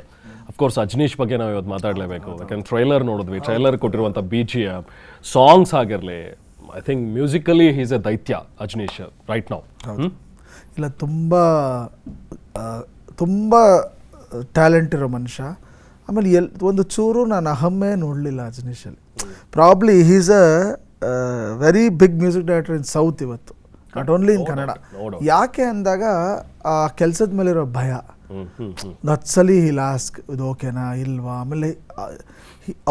ಅಫ್ಕೋರ್ಸ್ ಅಜ್ನೀಶ್ ಬಗ್ಗೆ ನಾವು ಇವತ್ತು ಮಾತಾಡಲೇಬೇಕು. ಯಾಕಂದ್ರೆ ಟ್ರೈಲರ್ ನೋಡಿದ್ವಿ, ಟ್ರೈಲರ್ ಕೊಟ್ಟಿರುವಂಥ BGM ಸಾಂಗ್ಸ್ ಆಗಿರಲಿ, I think musically he's a ದೈತ್ಯ ಅಜ್ನೀಶ್ ರೈಟ್ ನೌ. ಇಲ್ಲ, ತುಂಬ ಟ್ಯಾಲೆಂಟ್ ಇರೋ ಮನುಷ್ಯ. ಆಮೇಲೆ ಒಂದು ಚೂರು ನಾನು ಅಹಮ್ಮೆ ನೋಡಲಿಲ್ಲ ಅಜ್ನೀಶಲ್ಲಿ. Probably he's a very big music director in south ಇವತ್ತು, ನಾಟ್ ಓನ್ಲಿ ಇನ್ ಕನ್ನಡ. ಯಾಕೆ ಅಂದಾಗ ಆ ಕೆಲಸದ ಮೇಲಿರೋ ಭಯ, ನತ್ಸಲಿ ಲಾಸ್ಕ್ ಇದು ಓಕೆನಾ ಇಲ್ವಾ. ಆಮೇಲೆ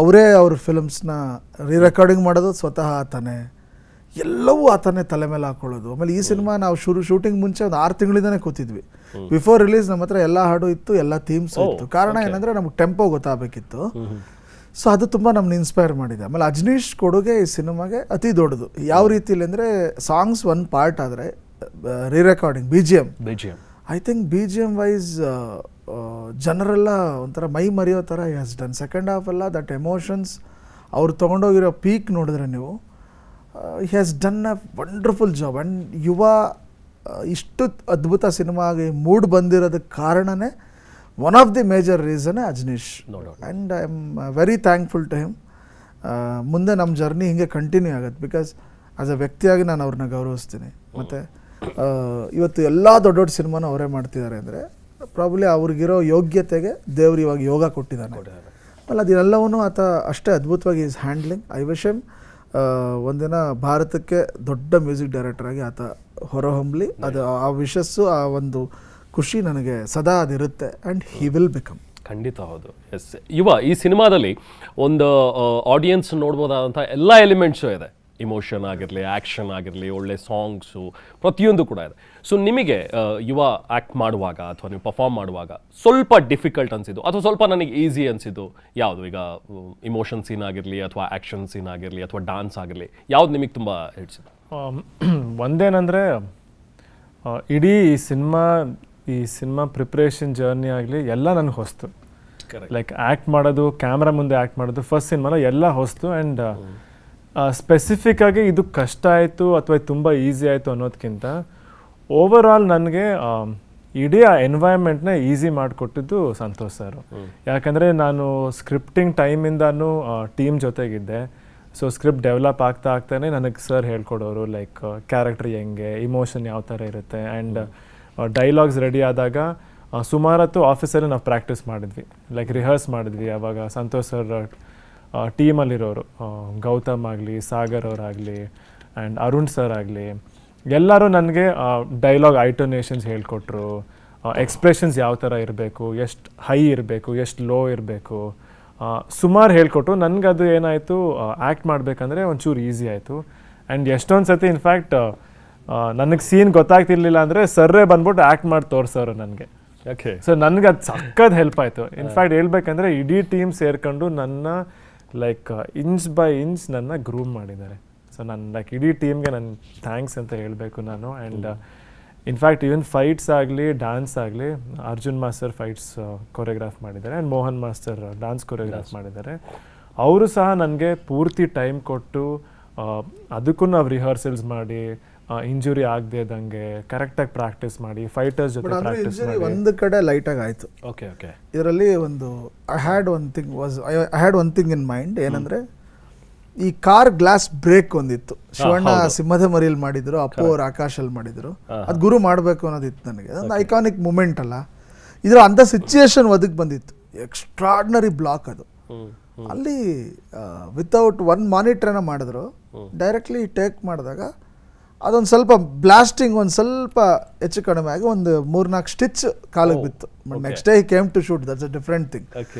ಅವರೇ ಅವ್ರ ಫಿಲಮ್ಸ್ನ ರೆಕಾರ್ಡಿಂಗ್ ಮಾಡೋದು ಸ್ವತಃ ಆತನೇ, ಎಲ್ಲವೂ ಆತನೇ ತಲೆ ಮೇಲೆ ಹಾಕೊಳ್ಳೋದು. ಆಮೇಲೆ ಈ ಸಿನಿಮಾ ನಾವು ಶೂಟಿಂಗ್ ಮುಂಚೆ ಒಂದು 6 ತಿಂಗಳಿಂದನೇ ಕೂತಿದ್ವಿ. ಬಿಫೋರ್ ರಿಲೀಸ್ ನಮ್ಮ ಹತ್ರ ಎಲ್ಲ ಹಾಡು ಇತ್ತು, ಎಲ್ಲ ಥೀಮ್ಸ್ ಇತ್ತು. ಕಾರಣ ಏನಂದರೆ ನಮಗೆ ಟೆಂಪೋ ಗೊತ್ತಾಗಬೇಕಿತ್ತು. ಸೊ ಅದು ತುಂಬ ನಮ್ಮನ್ನ ಇನ್ಸ್ಪೈರ್ ಮಾಡಿದೆ. ಆಮೇಲೆ ಅಜ್ನೀಶ್ ಕೊಡುಗೆ ಈ ಸಿನಿಮಾಗೆ ಅತಿ ದೊಡ್ಡದು. ಯಾವ ರೀತಿಯಲ್ಲಿ ಅಂದರೆ ಸಾಂಗ್ಸ್ ಒಂದು ಪಾರ್ಟ್ ಆದರೆ recording BGM I think BGM wise ಜನರೆಲ್ಲ ಒಂಥರ ಮೈ ಮರೆಯೋ ಥರ ಹ್ಯಾಸ್ ಡನ್. ಸೆಕೆಂಡ್ ಹಾಫ್ ಎಲ್ಲ ದಟ್ ಎಮೋಷನ್ಸ್ ಅವ್ರು ತೊಗೊಂಡೋಗಿರೋ ಪೀಕ್ ನೋಡಿದ್ರೆ ನೀವು, he has done a wonderful job. And Yuva ಇಷ್ಟು ಅದ್ಭುತ ಸಿನಿಮಾಗೆ ಮೂಡ್ ಬಂದಿರೋದಕ್ಕೆ ಕಾರಣನೇ one of the major reason Ajaneesh. And I am very thankful to him. ಮುಂದೆ ನಮ್ಮ ಜರ್ನಿ ಹಿಂಗೆ ಕಂಟಿನ್ಯೂ ಆಗುತ್ತೆ. ಬಿಕಾಸ್ ಆಸ್ ಅ ವ್ಯಕ್ತಿಯಾಗಿ ನಾನು ಅವ್ರನ್ನ ಗೌರವಿಸ್ತೀನಿ. ಮತ್ತು ಇವತ್ತು ಎಲ್ಲ ದೊಡ್ಡ ದೊಡ್ಡ ಸಿನಿಮಾನ ಅವರೇ ಮಾಡ್ತಿದ್ದಾರೆ ಅಂದರೆ ಪ್ರಾಬ್ಲಿ ಅವ್ರಿಗಿರೋ ಯೋಗ್ಯತೆಗೆ ದೇವ್ರು ಇವಾಗ ಯೋಗ ಕೊಟ್ಟಿದ್ದಾನೆ. ಆಮೇಲೆ ಅದೆಲ್ಲವೂ ಆತ ಅಷ್ಟೇ ಅದ್ಭುತವಾಗಿ is handling. I wish him ಒಂದಿನ ಭಾರತಕ್ಕೆ ದೊಡ್ಡ ಮ್ಯೂಸಿಕ್ ಡೈರೆಕ್ಟರ್ ಆಗಿ ಆತ ಹೊರಹೊಮ್ಮಲಿ. ಅದು ಆ ವಿಶಸ್ಸು, ಆ ಒಂದು ಖುಷಿ ನನಗೆ ಸದಾ ಅದಿರುತ್ತೆ. And he will become. ಖಂಡಿತ ಹೌದು. ಎಸ್ ಯುವ, ಈ ಸಿನಿಮಾದಲ್ಲಿ ಒಂದು ಆಡಿಯನ್ಸ್ ನೋಡ್ಬೋದಾದಂಥ ಎಲ್ಲ ಎಲಿಮೆಂಟ್ಸು ಇದೆ. ಇಮೋಷನ್ ಆಗಿರಲಿ, ಆ್ಯಕ್ಷನ್ ಆಗಿರಲಿ, ಒಳ್ಳೆ ಸಾಂಗ್ಸು, ಪ್ರತಿಯೊಂದು ಕೂಡ ಇದೆ. ಸೊ ನಿಮಗೆ ಯುವ ಆ್ಯಕ್ಟ್ ಮಾಡುವಾಗ ಅಥವಾ ನೀವು ಪರ್ಫಾರ್ಮ್ ಮಾಡುವಾಗ ಸ್ವಲ್ಪ ಡಿಫಿಕಲ್ಟ್ ಅನಿಸಿದ್ದು ಅಥವಾ ಸ್ವಲ್ಪ ನನಗೆ ಈಸಿ ಅನಿಸಿದ್ದು ಯಾವುದು? ಈಗ ಇಮೋಷನ್ ಸೀನ್ ಆಗಿರಲಿ ಅಥವಾ ಆ್ಯಕ್ಷನ್ ಸೀನ್ ಆಗಿರಲಿ ಅಥವಾ ಡಾನ್ಸ್ ಆಗಿರಲಿ, ಯಾವ್ದು ನಿಮಗೆ ತುಂಬ ಹಿಡಿಸಿದ್ದು? ಒಂದೇನಂದರೆ ಇಡೀ ಈ ಸಿನಿಮಾ ಪ್ರಿಪ್ರೇಷನ್ ಜರ್ನಿ ಆಗಲಿ ಎಲ್ಲ ನನಗೆ ಹೊಸ್ತು. ಲೈಕ್ ಆ್ಯಕ್ಟ್ ಮಾಡೋದು, ಕ್ಯಾಮ್ರಾ ಮುಂದೆ ಆ್ಯಕ್ಟ್ ಮಾಡೋದು, ಫಸ್ಟ್ ಸಿನಿಮಾನ ಎಲ್ಲ ಹೊಸ್ತು. ಆ್ಯಂಡ್ ಸ್ಪೆಸಿಫಿಕ್ಕಾಗಿ ಇದು ಕಷ್ಟ ಆಯಿತು ಅಥವಾ ತುಂಬ ಈಸಿ ಆಯಿತು ಅನ್ನೋದಕ್ಕಿಂತ ಓವರ್ ಆಲ್ ನನಗೆ ಇಡೀ ಆ ಎನ್ವೈರ್ಮೆಂಟ್ನ ಈಸಿ ಮಾಡಿಕೊಟ್ಟಿದ್ದು ಸಂತೋಷ್ ಸರ್. ಯಾಕಂದರೆ ನಾನು ಸ್ಕ್ರಿಪ್ಟಿಂಗ್ ಟೈಮಿಂದನೂ ಟೀಮ್ ಜೊತೆಗಿದ್ದೆ. ಸೊ ಸ್ಕ್ರಿಪ್ಟ್ ಡೆವಲಪ್ ಆಗ್ತಾನೆ ನನಗೆ ಸರ್ ಹೇಳ್ಕೊಡೋರು, ಲೈಕ್ ಕ್ಯಾರೆಕ್ಟರ್ ಹೆಂಗೆ, ಇಮೋಷನ್ ಯಾವ ಥರ ಇರುತ್ತೆ. ಆ್ಯಂಡ್ ಡೈಲಾಗ್ಸ್ ರೆಡಿ ಆದಾಗ ಸುಮಾರತ್ತು ಆಫೀಸಲ್ಲಿ ನಾವು ಪ್ರಾಕ್ಟೀಸ್ ಮಾಡಿದ್ವಿ, ಲೈಕ್ ರಿಹರ್ಸ್ ಮಾಡಿದ್ವಿ. ಆವಾಗ ಸಂತೋಷ್ ಸರ್ ಟೀಮಲ್ಲಿರೋರು, ಗೌತಮ್ ಆಗಲಿ, ಸಾಗರ್ ಅವರಾಗಲಿ, ಆ್ಯಂಡ್ ಅರುಣ್ ಸರ್ ಆಗಲಿ, ಎಲ್ಲರೂ ನನಗೆ ಡೈಲಾಗ್ ಐಟೋನೇಷನ್ಸ್ ಹೇಳ್ಕೊಟ್ರು. ಎಕ್ಸ್ಪ್ರೆಷನ್ಸ್ ಯಾವ ಥರ ಇರಬೇಕು, ಎಷ್ಟು ಹೈ ಇರಬೇಕು, ಎಷ್ಟು ಲೋ ಇರಬೇಕು, ಸುಮಾರು ಹೇಳ್ಕೊಟ್ರು. ನನಗದು ಏನಾಯಿತು, ಆ್ಯಕ್ಟ್ ಮಾಡಬೇಕಂದ್ರೆ ಒಂಚೂರು ಈಸಿ ಆಯಿತು. ಆ್ಯಂಡ್ ಎಷ್ಟೊಂದು ಸತಿ ಇನ್ಫ್ಯಾಕ್ಟ್ ನನಗೆ ಸೀನ್ ಗೊತ್ತಾಗ್ತಿರ್ಲಿಲ್ಲ ಅಂದರೆ ಸರ್ರೇ ಬಂದ್ಬಿಟ್ಟು ಆ್ಯಕ್ಟ್ ಮಾಡಿ ತೋರಿಸೋರು ನನಗೆ. ಓಕೆ. ಸೊ ನನಗೆ ಅದು ಸಕ್ಕತ್ ಹೆಲ್ಪ್ ಆಯಿತು. ಇನ್ಫ್ಯಾಕ್ಟ್ ಹೇಳ್ಬೇಕಂದ್ರೆ ಇಡೀ ಟೀಮ್ ಸೇರ್ಕೊಂಡು ನನ್ನ ಲೈಕ್ ಇಂಚ್ ಬೈ ಇಂಚ್ ನನ್ನ ಗ್ರೂಮ್ ಮಾಡಿದ್ದಾರೆ. ಸೊ ನನ್ನ ಲೈಕ್ ಇಡೀ ಟೀಮ್ಗೆ ನಾನು ಥ್ಯಾಂಕ್ಸ್ ಅಂತ ಹೇಳಬೇಕು ನಾನು. ಆ್ಯಂಡ್ ಇನ್ಫ್ಯಾಕ್ಟ್ ಈವನ್ ಫೈಟ್ಸ್ ಆಗಲಿ ಡ್ಯಾನ್ಸ್ ಆಗಲಿ ಅರ್ಜುನ್ ಮಾಸ್ಟರ್ ಫೈಟ್ಸ್ ಕೊರಿಯೋಗ್ರಾಫ್ ಮಾಡಿದ್ದಾರೆ and Mohan master dance choreograph ಮಾಡಿದ್ದಾರೆ. ಅವರು ಸಹ ನನಗೆ ಪೂರ್ತಿ ಟೈಮ್ ಕೊಟ್ಟು ಅದಕ್ಕೂ ನಾವು ರಿಹರ್ಸಲ್ಸ್ ಮಾಡಿ ಇಂಜುರಿ ಆಗದೆ ಇದ್ದಂಗೆ ಕರೆಕ್ಟಾಗಿ ಪ್ರಾಕ್ಟೀಸ್ ಮಾಡಿ ಫೈಟರ್ಸ್ ಜೊತೆ ಪ್ರಾಕ್ಟೀಸ್ ಮಾಡಿ. ಒಂದು ಕಡೆ ಲೈಟಾಗಿ ಆಯಿತು. Okay okay. ಇದರಲ್ಲಿ ಒಂದು I had one thing in mind. ಏನಂದರೆ ಈ ಕಾರ್ ಗ್ಲಾಸ್ ಬ್ರೇಕ್ ಒಂದಿತ್ತು. ಶಿವಣ್ಣ ಸಿಂಹದ ಮರಿಯಲ್ಲಿ ಮಾಡಿದ್ರು, ಅಪ್ಪು ಅವ್ರು ಆಕಾಶಲ್ಲಿ ಮಾಡಿದ್ರು. ಅದು ಗುರು ಮಾಡಬೇಕು ಅನ್ನೋದಿತ್ತು ನನಗೆ. ಅದೊಂದು ಐಕಾನಿಕ್ ಮೂಮೆಂಟ್ ಅಲ್ಲ. ಇದರ ಅಂಥ ಸಿಚುಯೇಷನ್ ಒದಗಿ ಬಂದಿತ್ತು. ಎಕ್ಸ್ಟ್ರಾರ್ಡಿನರಿ ಬ್ಲಾಕ್ ಅದು. ಅಲ್ಲಿ ವಿತೌಟ್ ಒನ್ ಮಾನಿಟ್ರನ್ನ ಮಾಡಿದ್ರು. ಡೈರೆಕ್ಟ್ಲಿ ಟೇಕ್ ಮಾಡಿದಾಗ ಅದೊಂದು ಸ್ವಲ್ಪ ಬ್ಲಾಸ್ಟಿಂಗ್ ಒಂದು ಸ್ವಲ್ಪ ಹೆಚ್ಚು ಕಡಿಮೆ ಆಗಿ ಒಂದು 3-4 ಸ್ಟಿಚ್ ಕಾಲಿಗೆ ಬಿತ್ತು. But next day he came to shoot. That's a different thing.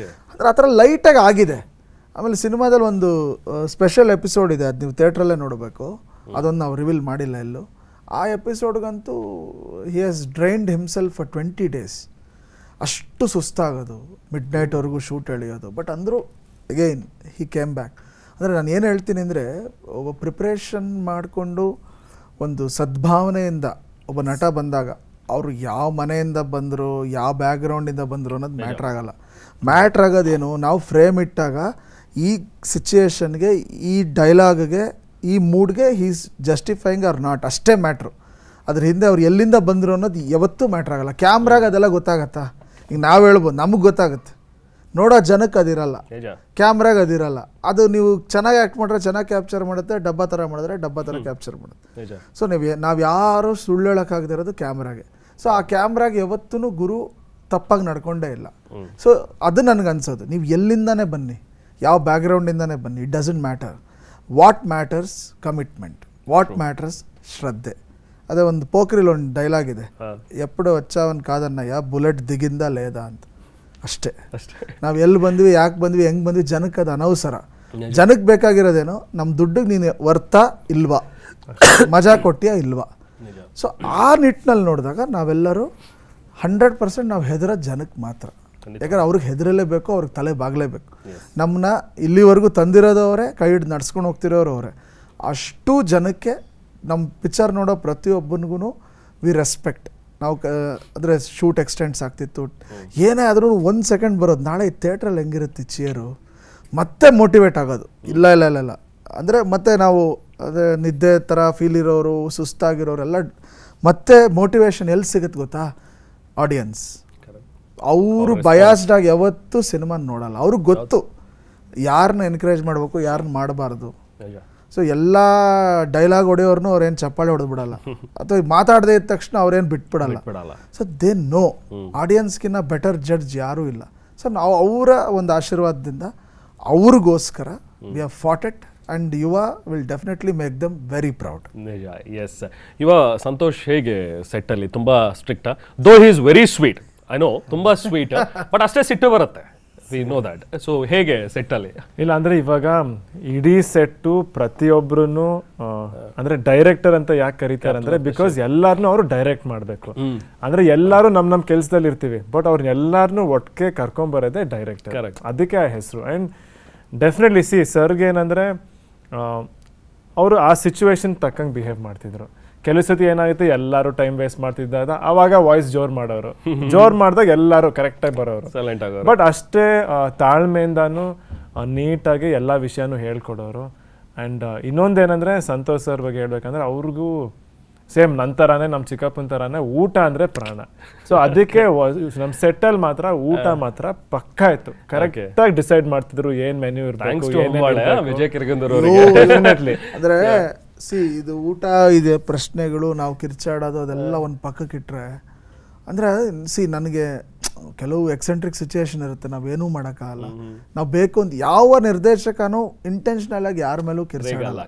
ಅಂದರೆ ಆ ಥರ ಲೈಟಾಗಿ ಆಗಿದೆ. ಆಮೇಲೆ ಸಿನಿಮಾದಲ್ಲಿ ಒಂದು ಸ್ಪೆಷಲ್ ಎಪಿಸೋಡ್ ಇದೆ, ಅದು ನೀವು ಥಿಯೇಟ್ರಲ್ಲೇ ನೋಡಬೇಕು. ಅದೊಂದು ನಾವು ರಿವೀಲ್ ಮಾಡಿಲ್ಲ ಎಲ್ಲೂ. ಆ ಎಪಿಸೋಡ್ಗಂತೂ he has drained himself for 20 days. ಅಷ್ಟು ಸುಸ್ತಾಗೋದು, ಮಿಡ್ ನೈಟ್ವರೆಗೂ ಶೂಟ್ ಎಳೆಯೋದು. ಬಟ್ ಅಂದರೂ ಅಗೈನ್ ಹಿ ಕೇಮ್ ಬ್ಯಾಕ್. ಅಂದರೆ ನಾನು ಏನು ಹೇಳ್ತೀನಿ ಅಂದರೆ, ಒಬ್ಬ ಪ್ರಿಪ್ರೇಷನ್ ಮಾಡಿಕೊಂಡು ಒಂದು ಸದ್ಭಾವನೆಯಿಂದ ಒಬ್ಬ ನಟ ಬಂದಾಗ ಅವರು ಯಾವ ಮನೆಯಿಂದ ಬಂದರು, ಯಾವ ಬ್ಯಾಕ್ಗ್ರೌಂಡಿಂದ ಬಂದರು ಅನ್ನೋದು ಮ್ಯಾಟ್ರ್ ಆಗೋಲ್ಲ. ಮ್ಯಾಟ್ರ್ ಆಗೋದೇನು, ನಾವು ಫ್ರೇಮ್ ಇಟ್ಟಾಗ ಈ ಸಿಚುಯೇಷನ್ಗೆ, ಈ ಡೈಲಾಗ್ಗೆ, ಈ ಮೂಡ್ಗೆ ಹೀಸ್ ಜಸ್ಟಿಫೈಯಿಂಗ್ ಆರ್ ನಾಟ್, ಅಷ್ಟೇ ಮ್ಯಾಟ್ರು. ಅದ್ರ ಹಿಂದೆ ಅವ್ರು ಎಲ್ಲಿಂದ ಬಂದರು ಅನ್ನೋದು ಯಾವತ್ತೂ ಮ್ಯಾಟ್ರ್ ಆಗೋಲ್ಲ. ಕ್ಯಾಮ್ರಾಗೆ ಅದೆಲ್ಲ ಗೊತ್ತಾಗತ್ತಾ? ಈಗ ನಾವು ಹೇಳ್ಬೋದು, ನಮಗೆ ಗೊತ್ತಾಗುತ್ತೆ. ನೋಡೋ ಜನಕ್ಕೆ ಅದಿರಲ್ಲ, ಕ್ಯಾಮ್ರಾಗೆ ಅದಿರಲ್ಲ. ಅದು ನೀವು ಚೆನ್ನಾಗಿ ಆ್ಯಕ್ಟ್ ಮಾಡಿದ್ರೆ ಚೆನ್ನಾಗಿ ಕ್ಯಾಪ್ಚರ್ ಮಾಡುತ್ತೆ, ಡಬ್ಬ ಥರ ಮಾಡಿದ್ರೆ ಡಬ್ಬ ಥರ ಕ್ಯಾಪ್ಚರ್ ಮಾಡುತ್ತೆ. ಸೊ ನಾವು ಯಾರು ಸುಳ್ಳು ಹೇಳೋಕ್ಕಾಗದಿರೋದು ಕ್ಯಾಮ್ರಾಗೆ. ಸೊ ಆ ಕ್ಯಾಮ್ರಾಗೆ ಯಾವತ್ತೂ ಗುರು ತಪ್ಪಾಗಿ ನಡ್ಕೊಂಡೇ ಇಲ್ಲ. ಸೊ ಅದು ನನಗೆ ಅನ್ಸೋದು, ನೀವು ಎಲ್ಲಿಂದನೇ ಬನ್ನಿ, ಯಾವ ಬ್ಯಾಕ್ಗ್ರೌಂಡಿಂದನೇ ಬನ್ನಿ, it doesn't matter. What matters commitment, what matters ಶ್ರದ್ಧೆ. ಅದೇ ಒಂದು ಪೋಖ್ರಿಲಿ ಒಂದು ಡೈಲಾಗ್ ಇದೆ, ಎప్పుడు వచ్చావని కాదన్నయ్య ಬುಲೆಟ್ ದಿಗಿಂದ ಲೇದ ಅಂತ. ಅಷ್ಟೇ. ನಾವು ಎಲ್ಲಿ ಬಂದ್ವಿ, ಯಾಕೆ ಬಂದ್ವಿ, ಹೆಂಗೆ ಬಂದ್ವಿ, ಜನಕ್ಕೆ ಅದು ಅನವಸರ. ಜನಕ್ಕೆ ಬೇಕಾಗಿರೋದೇನೋ ನಮ್ಮ ದುಡ್ಡಿಗೆ ನೀನು ವರ್ತಾ ಇಲ್ವಾ, ಮಜಾ ಕೊಟ್ಟಿಯಾ ಇಲ್ವಾ. ಸೊ ಆ ನಿಟ್ಟಿನಲ್ಲಿ ನೋಡಿದಾಗ ನಾವೆಲ್ಲರೂ 100% ನಾವು ಹೆದರೋದು ಜನಕ್ಕೆ ಮಾತ್ರ. ಯಾಕಂದ್ರೆ ಅವ್ರಿಗೆ ಹೆದರಲೇಬೇಕು, ಅವ್ರಿಗೆ ತಲೆ ಬಾಗಲೇಬೇಕು. ನಮ್ಮನ್ನ ಇಲ್ಲಿವರೆಗೂ ತಂದಿರೋದು ಅವರೇ, ಕೈ ಹಿಡಿದು ನಡ್ಸ್ಕೊಂಡು ಹೋಗ್ತಿರೋರು ಅವರೇ. ಅಷ್ಟು ಜನಕ್ಕೆ ನಮ್ಮ ಪಿಕ್ಚರ್ ನೋಡೋ ಪ್ರತಿಯೊಬ್ಬನಿಗೂ ವಿ ರೆಸ್ಪೆಕ್ಟ್. ನಾವು ಅಂದರೆ ಶೂಟ್ ಎಕ್ಸ್ಟೆಂಡ್ಸ್ ಆಗ್ತಿತ್ತು, ಏನೇ ಆದ್ರೂ 1 ಸೆಕೆಂಡ್ ಬರೋದು, ನಾಳೆ ಥಿಯೇಟ್ರಲ್ಲಿ ಹೆಂಗಿರುತ್ತೆ ಚೇರು, ಮತ್ತೆ ಮೋಟಿವೇಟ್ ಆಗೋದು. ಇಲ್ಲ ಇಲ್ಲ ಇಲ್ಲ ಇಲ್ಲ ಅಂದರೆ ಮತ್ತೆ ನಾವು ಅದೇ ನಿದ್ದೆ ಥರ ಫೀಲ್ ಇರೋರು, ಸುಸ್ತಾಗಿರೋರೆಲ್ಲ ಮತ್ತೆ ಮೋಟಿವೇಶನ್ ಎಲ್ಲಿ ಸಿಗುತ್ತೆ ಗೊತ್ತಾ? ಆಡಿಯನ್ಸ್. ಅವರು ಬಯಾಸ್ಡಾಗಿ ಯಾವತ್ತೂ ಸಿನಿಮಾ ನೋಡಲ್ಲ. ಅವ್ರಿಗೆ ಗೊತ್ತು ಯಾರನ್ನ ಎನ್ಕರೇಜ್ ಮಾಡಬೇಕು, ಯಾರನ್ನ ಮಾಡಬಾರ್ದು. ಸೊ ಎಲ್ಲ ಡೈಲಾಗ್ ಹೊಡೆಯೋರ್ನು ಅವ್ರೇನು ಚಪ್ಪಾಳೆ ಹೊಡೆದ್ಬಿಡಲ್ಲ, ಅಥವಾ ಮಾತಾಡದೇ ಇದ್ದ ತಕ್ಷಣ ಅವ್ರೇನು ಬಿಟ್ಬಿಡಲ್ಲ. ಸೊ ದೇ ನೋ ಆಡಿಯನ್ಸ್ಗಿನ್ನ ಬೆಟರ್ ಜಡ್ಜ್ ಯಾರೂ ಇಲ್ಲ. ಸೊ ನಾವು ಅವರ ಒಂದು ಆಶೀರ್ವಾದದಿಂದ ಅವ್ರಿಗೋಸ್ಕರ we have fought it and Yuva will definitely make them very proud. ನಿಜ. ಎಸ್. ಯುವ ಸಂತೋಷ್ ಹೇಗೆ ಸೆಟ್ಟಲ್ಲಿ? ತುಂಬ ಸ್ಟ್ರಿಕ್ಟಾ? Though he is very sweet, I know, ತುಂಬ ಸ್ವೀಟ್, ಬಟ್ ಅಷ್ಟೇ ಸಿಟ್ಟು ಬರುತ್ತೆ. We know that. ಸೊ ಹೇಗೆ ಸೆಟ್ಟಲ್ಲಿ? ಇಲ್ಲ ಅಂದರೆ ಇವಾಗ ಇಡೀ ಸೆಟ್ಟು ಪ್ರತಿಯೊಬ್ಬರೂ ಅಂದರೆ ಡೈರೆಕ್ಟರ್ ಅಂತ ಯಾಕೆ ಕರೀತಾರೆ ಅಂದರೆ, ಬಿಕಾಸ್ ಎಲ್ಲಾರನ್ನೂ ಅವರು ಡೈರೆಕ್ಟ್ ಮಾಡಬೇಕು. ಅಂದರೆ ಎಲ್ಲರೂ ನಮ್ಮ ಕೆಲಸದಲ್ಲಿ ಇರ್ತೀವಿ, ಬಟ್ ಅವ್ರನ್ನ ಎಲ್ಲಾರನ್ನೂ ಒಟ್ಟಿಗೆ ಕರ್ಕೊಂಬರೋದೇ ಡೈರೆಕ್ಟರ್. ಅದಕ್ಕೆ ಆ ಹೆಸರು. ಆ್ಯಂಡ್ ಡೆಫಿನೆಟ್ಲಿ ಸಿ ಸರ್ಗೆ ಏನಂದರೆ ಅವರು ಆ ಸಿಚುವೇಶನ್ ತಕ್ಕಂಗೆ ಬಿಹೇವ್ ಮಾಡ್ತಿದ್ರು. ಕೆಲವು ಸತಿ ಏನಾಗುತ್ತೆ, ಎಲ್ಲರೂ ಟೈಮ್ ವೇಸ್ಟ್ ಮಾಡ್ತಿದ್ದಾಗ ಆವಾಗ ವಾಯ್ಸ್ ಜೋರ್ ಮಾಡೋರು, ಜೋರ್ ಮಾಡಿದಾಗ ಎಲ್ಲರೂ ಕರೆಕ್ಟಾಗಿ ಬರೋರು, ಸೈಲೆಂಟ್ ಆಗೋರು. ಬಟ್ ಅಷ್ಟೇ ತಾಳ್ಮೆಯಿಂದಾನು ನೀಟಾಗಿ ಎಲ್ಲ ವಿಷಯನೂ ಹೇಳ್ಕೊಡೋರು. ಆ್ಯಂಡ್ ಇನ್ನೊಂದೇನೆಂದರೆ ಸಂತೋಷ್ ಸರ್ ಬಗ್ಗೆ ಹೇಳ್ಬೇಕಂದ್ರೆ, ಅವ್ರಿಗೂ ಸೇಮ್ ನನ್ನ ಥರನೇ, ನಮ್ಮ ಚಿಕ್ಕಪ್ಪನ ಥರನೇ ಊಟ ಅಂದರೆ ಪ್ರಾಣ. ಸೊ ಅದಕ್ಕೆ ನಮ್ಮ ಸೆಟ್ಟಲ್ಲಿ ಮಾತ್ರ ಊಟ ಮಾತ್ರ ಪಕ್ಕ ಇತ್ತು, ಕರೆಕ್ಟಾಗಿ ಡಿಸೈಡ್ ಮಾಡ್ತಿದ್ರು ಏನು ಮೆನ್ಯೂ ಇರಬೇಕು. ಅಂದರೆ ಸಿ ಇದು ಊಟ ಇದೆ, ಪ್ರಶ್ನೆಗಳು, ನಾವು ಕಿರ್ಚಾಡೋದು ಅದೆಲ್ಲ ಒಂದು ಪಕ್ಕಕ್ಕೆ ಇಟ್ಟರೆ, ಅಂದರೆ ಸಿ ನನಗೆ ಕೆಲವು ಎಕ್ಸೆಂಟ್ರಿಕ್ ಸಿಚುಯೇಷನ್ ಇರುತ್ತೆ, ನಾವೇನೂ ಮಾಡೋಕ್ಕಾಗಲ್ಲ. ನಾವು ಬೇಕು ಅಂತ ಯಾವ ನಿರ್ದೇಶಕನೂ ಇಂಟೆನ್ಷನಲ್ ಆಗಿ ಯಾರ ಮೇಲೂ ಕಿರ್ಚಾಡಲ್ಲ.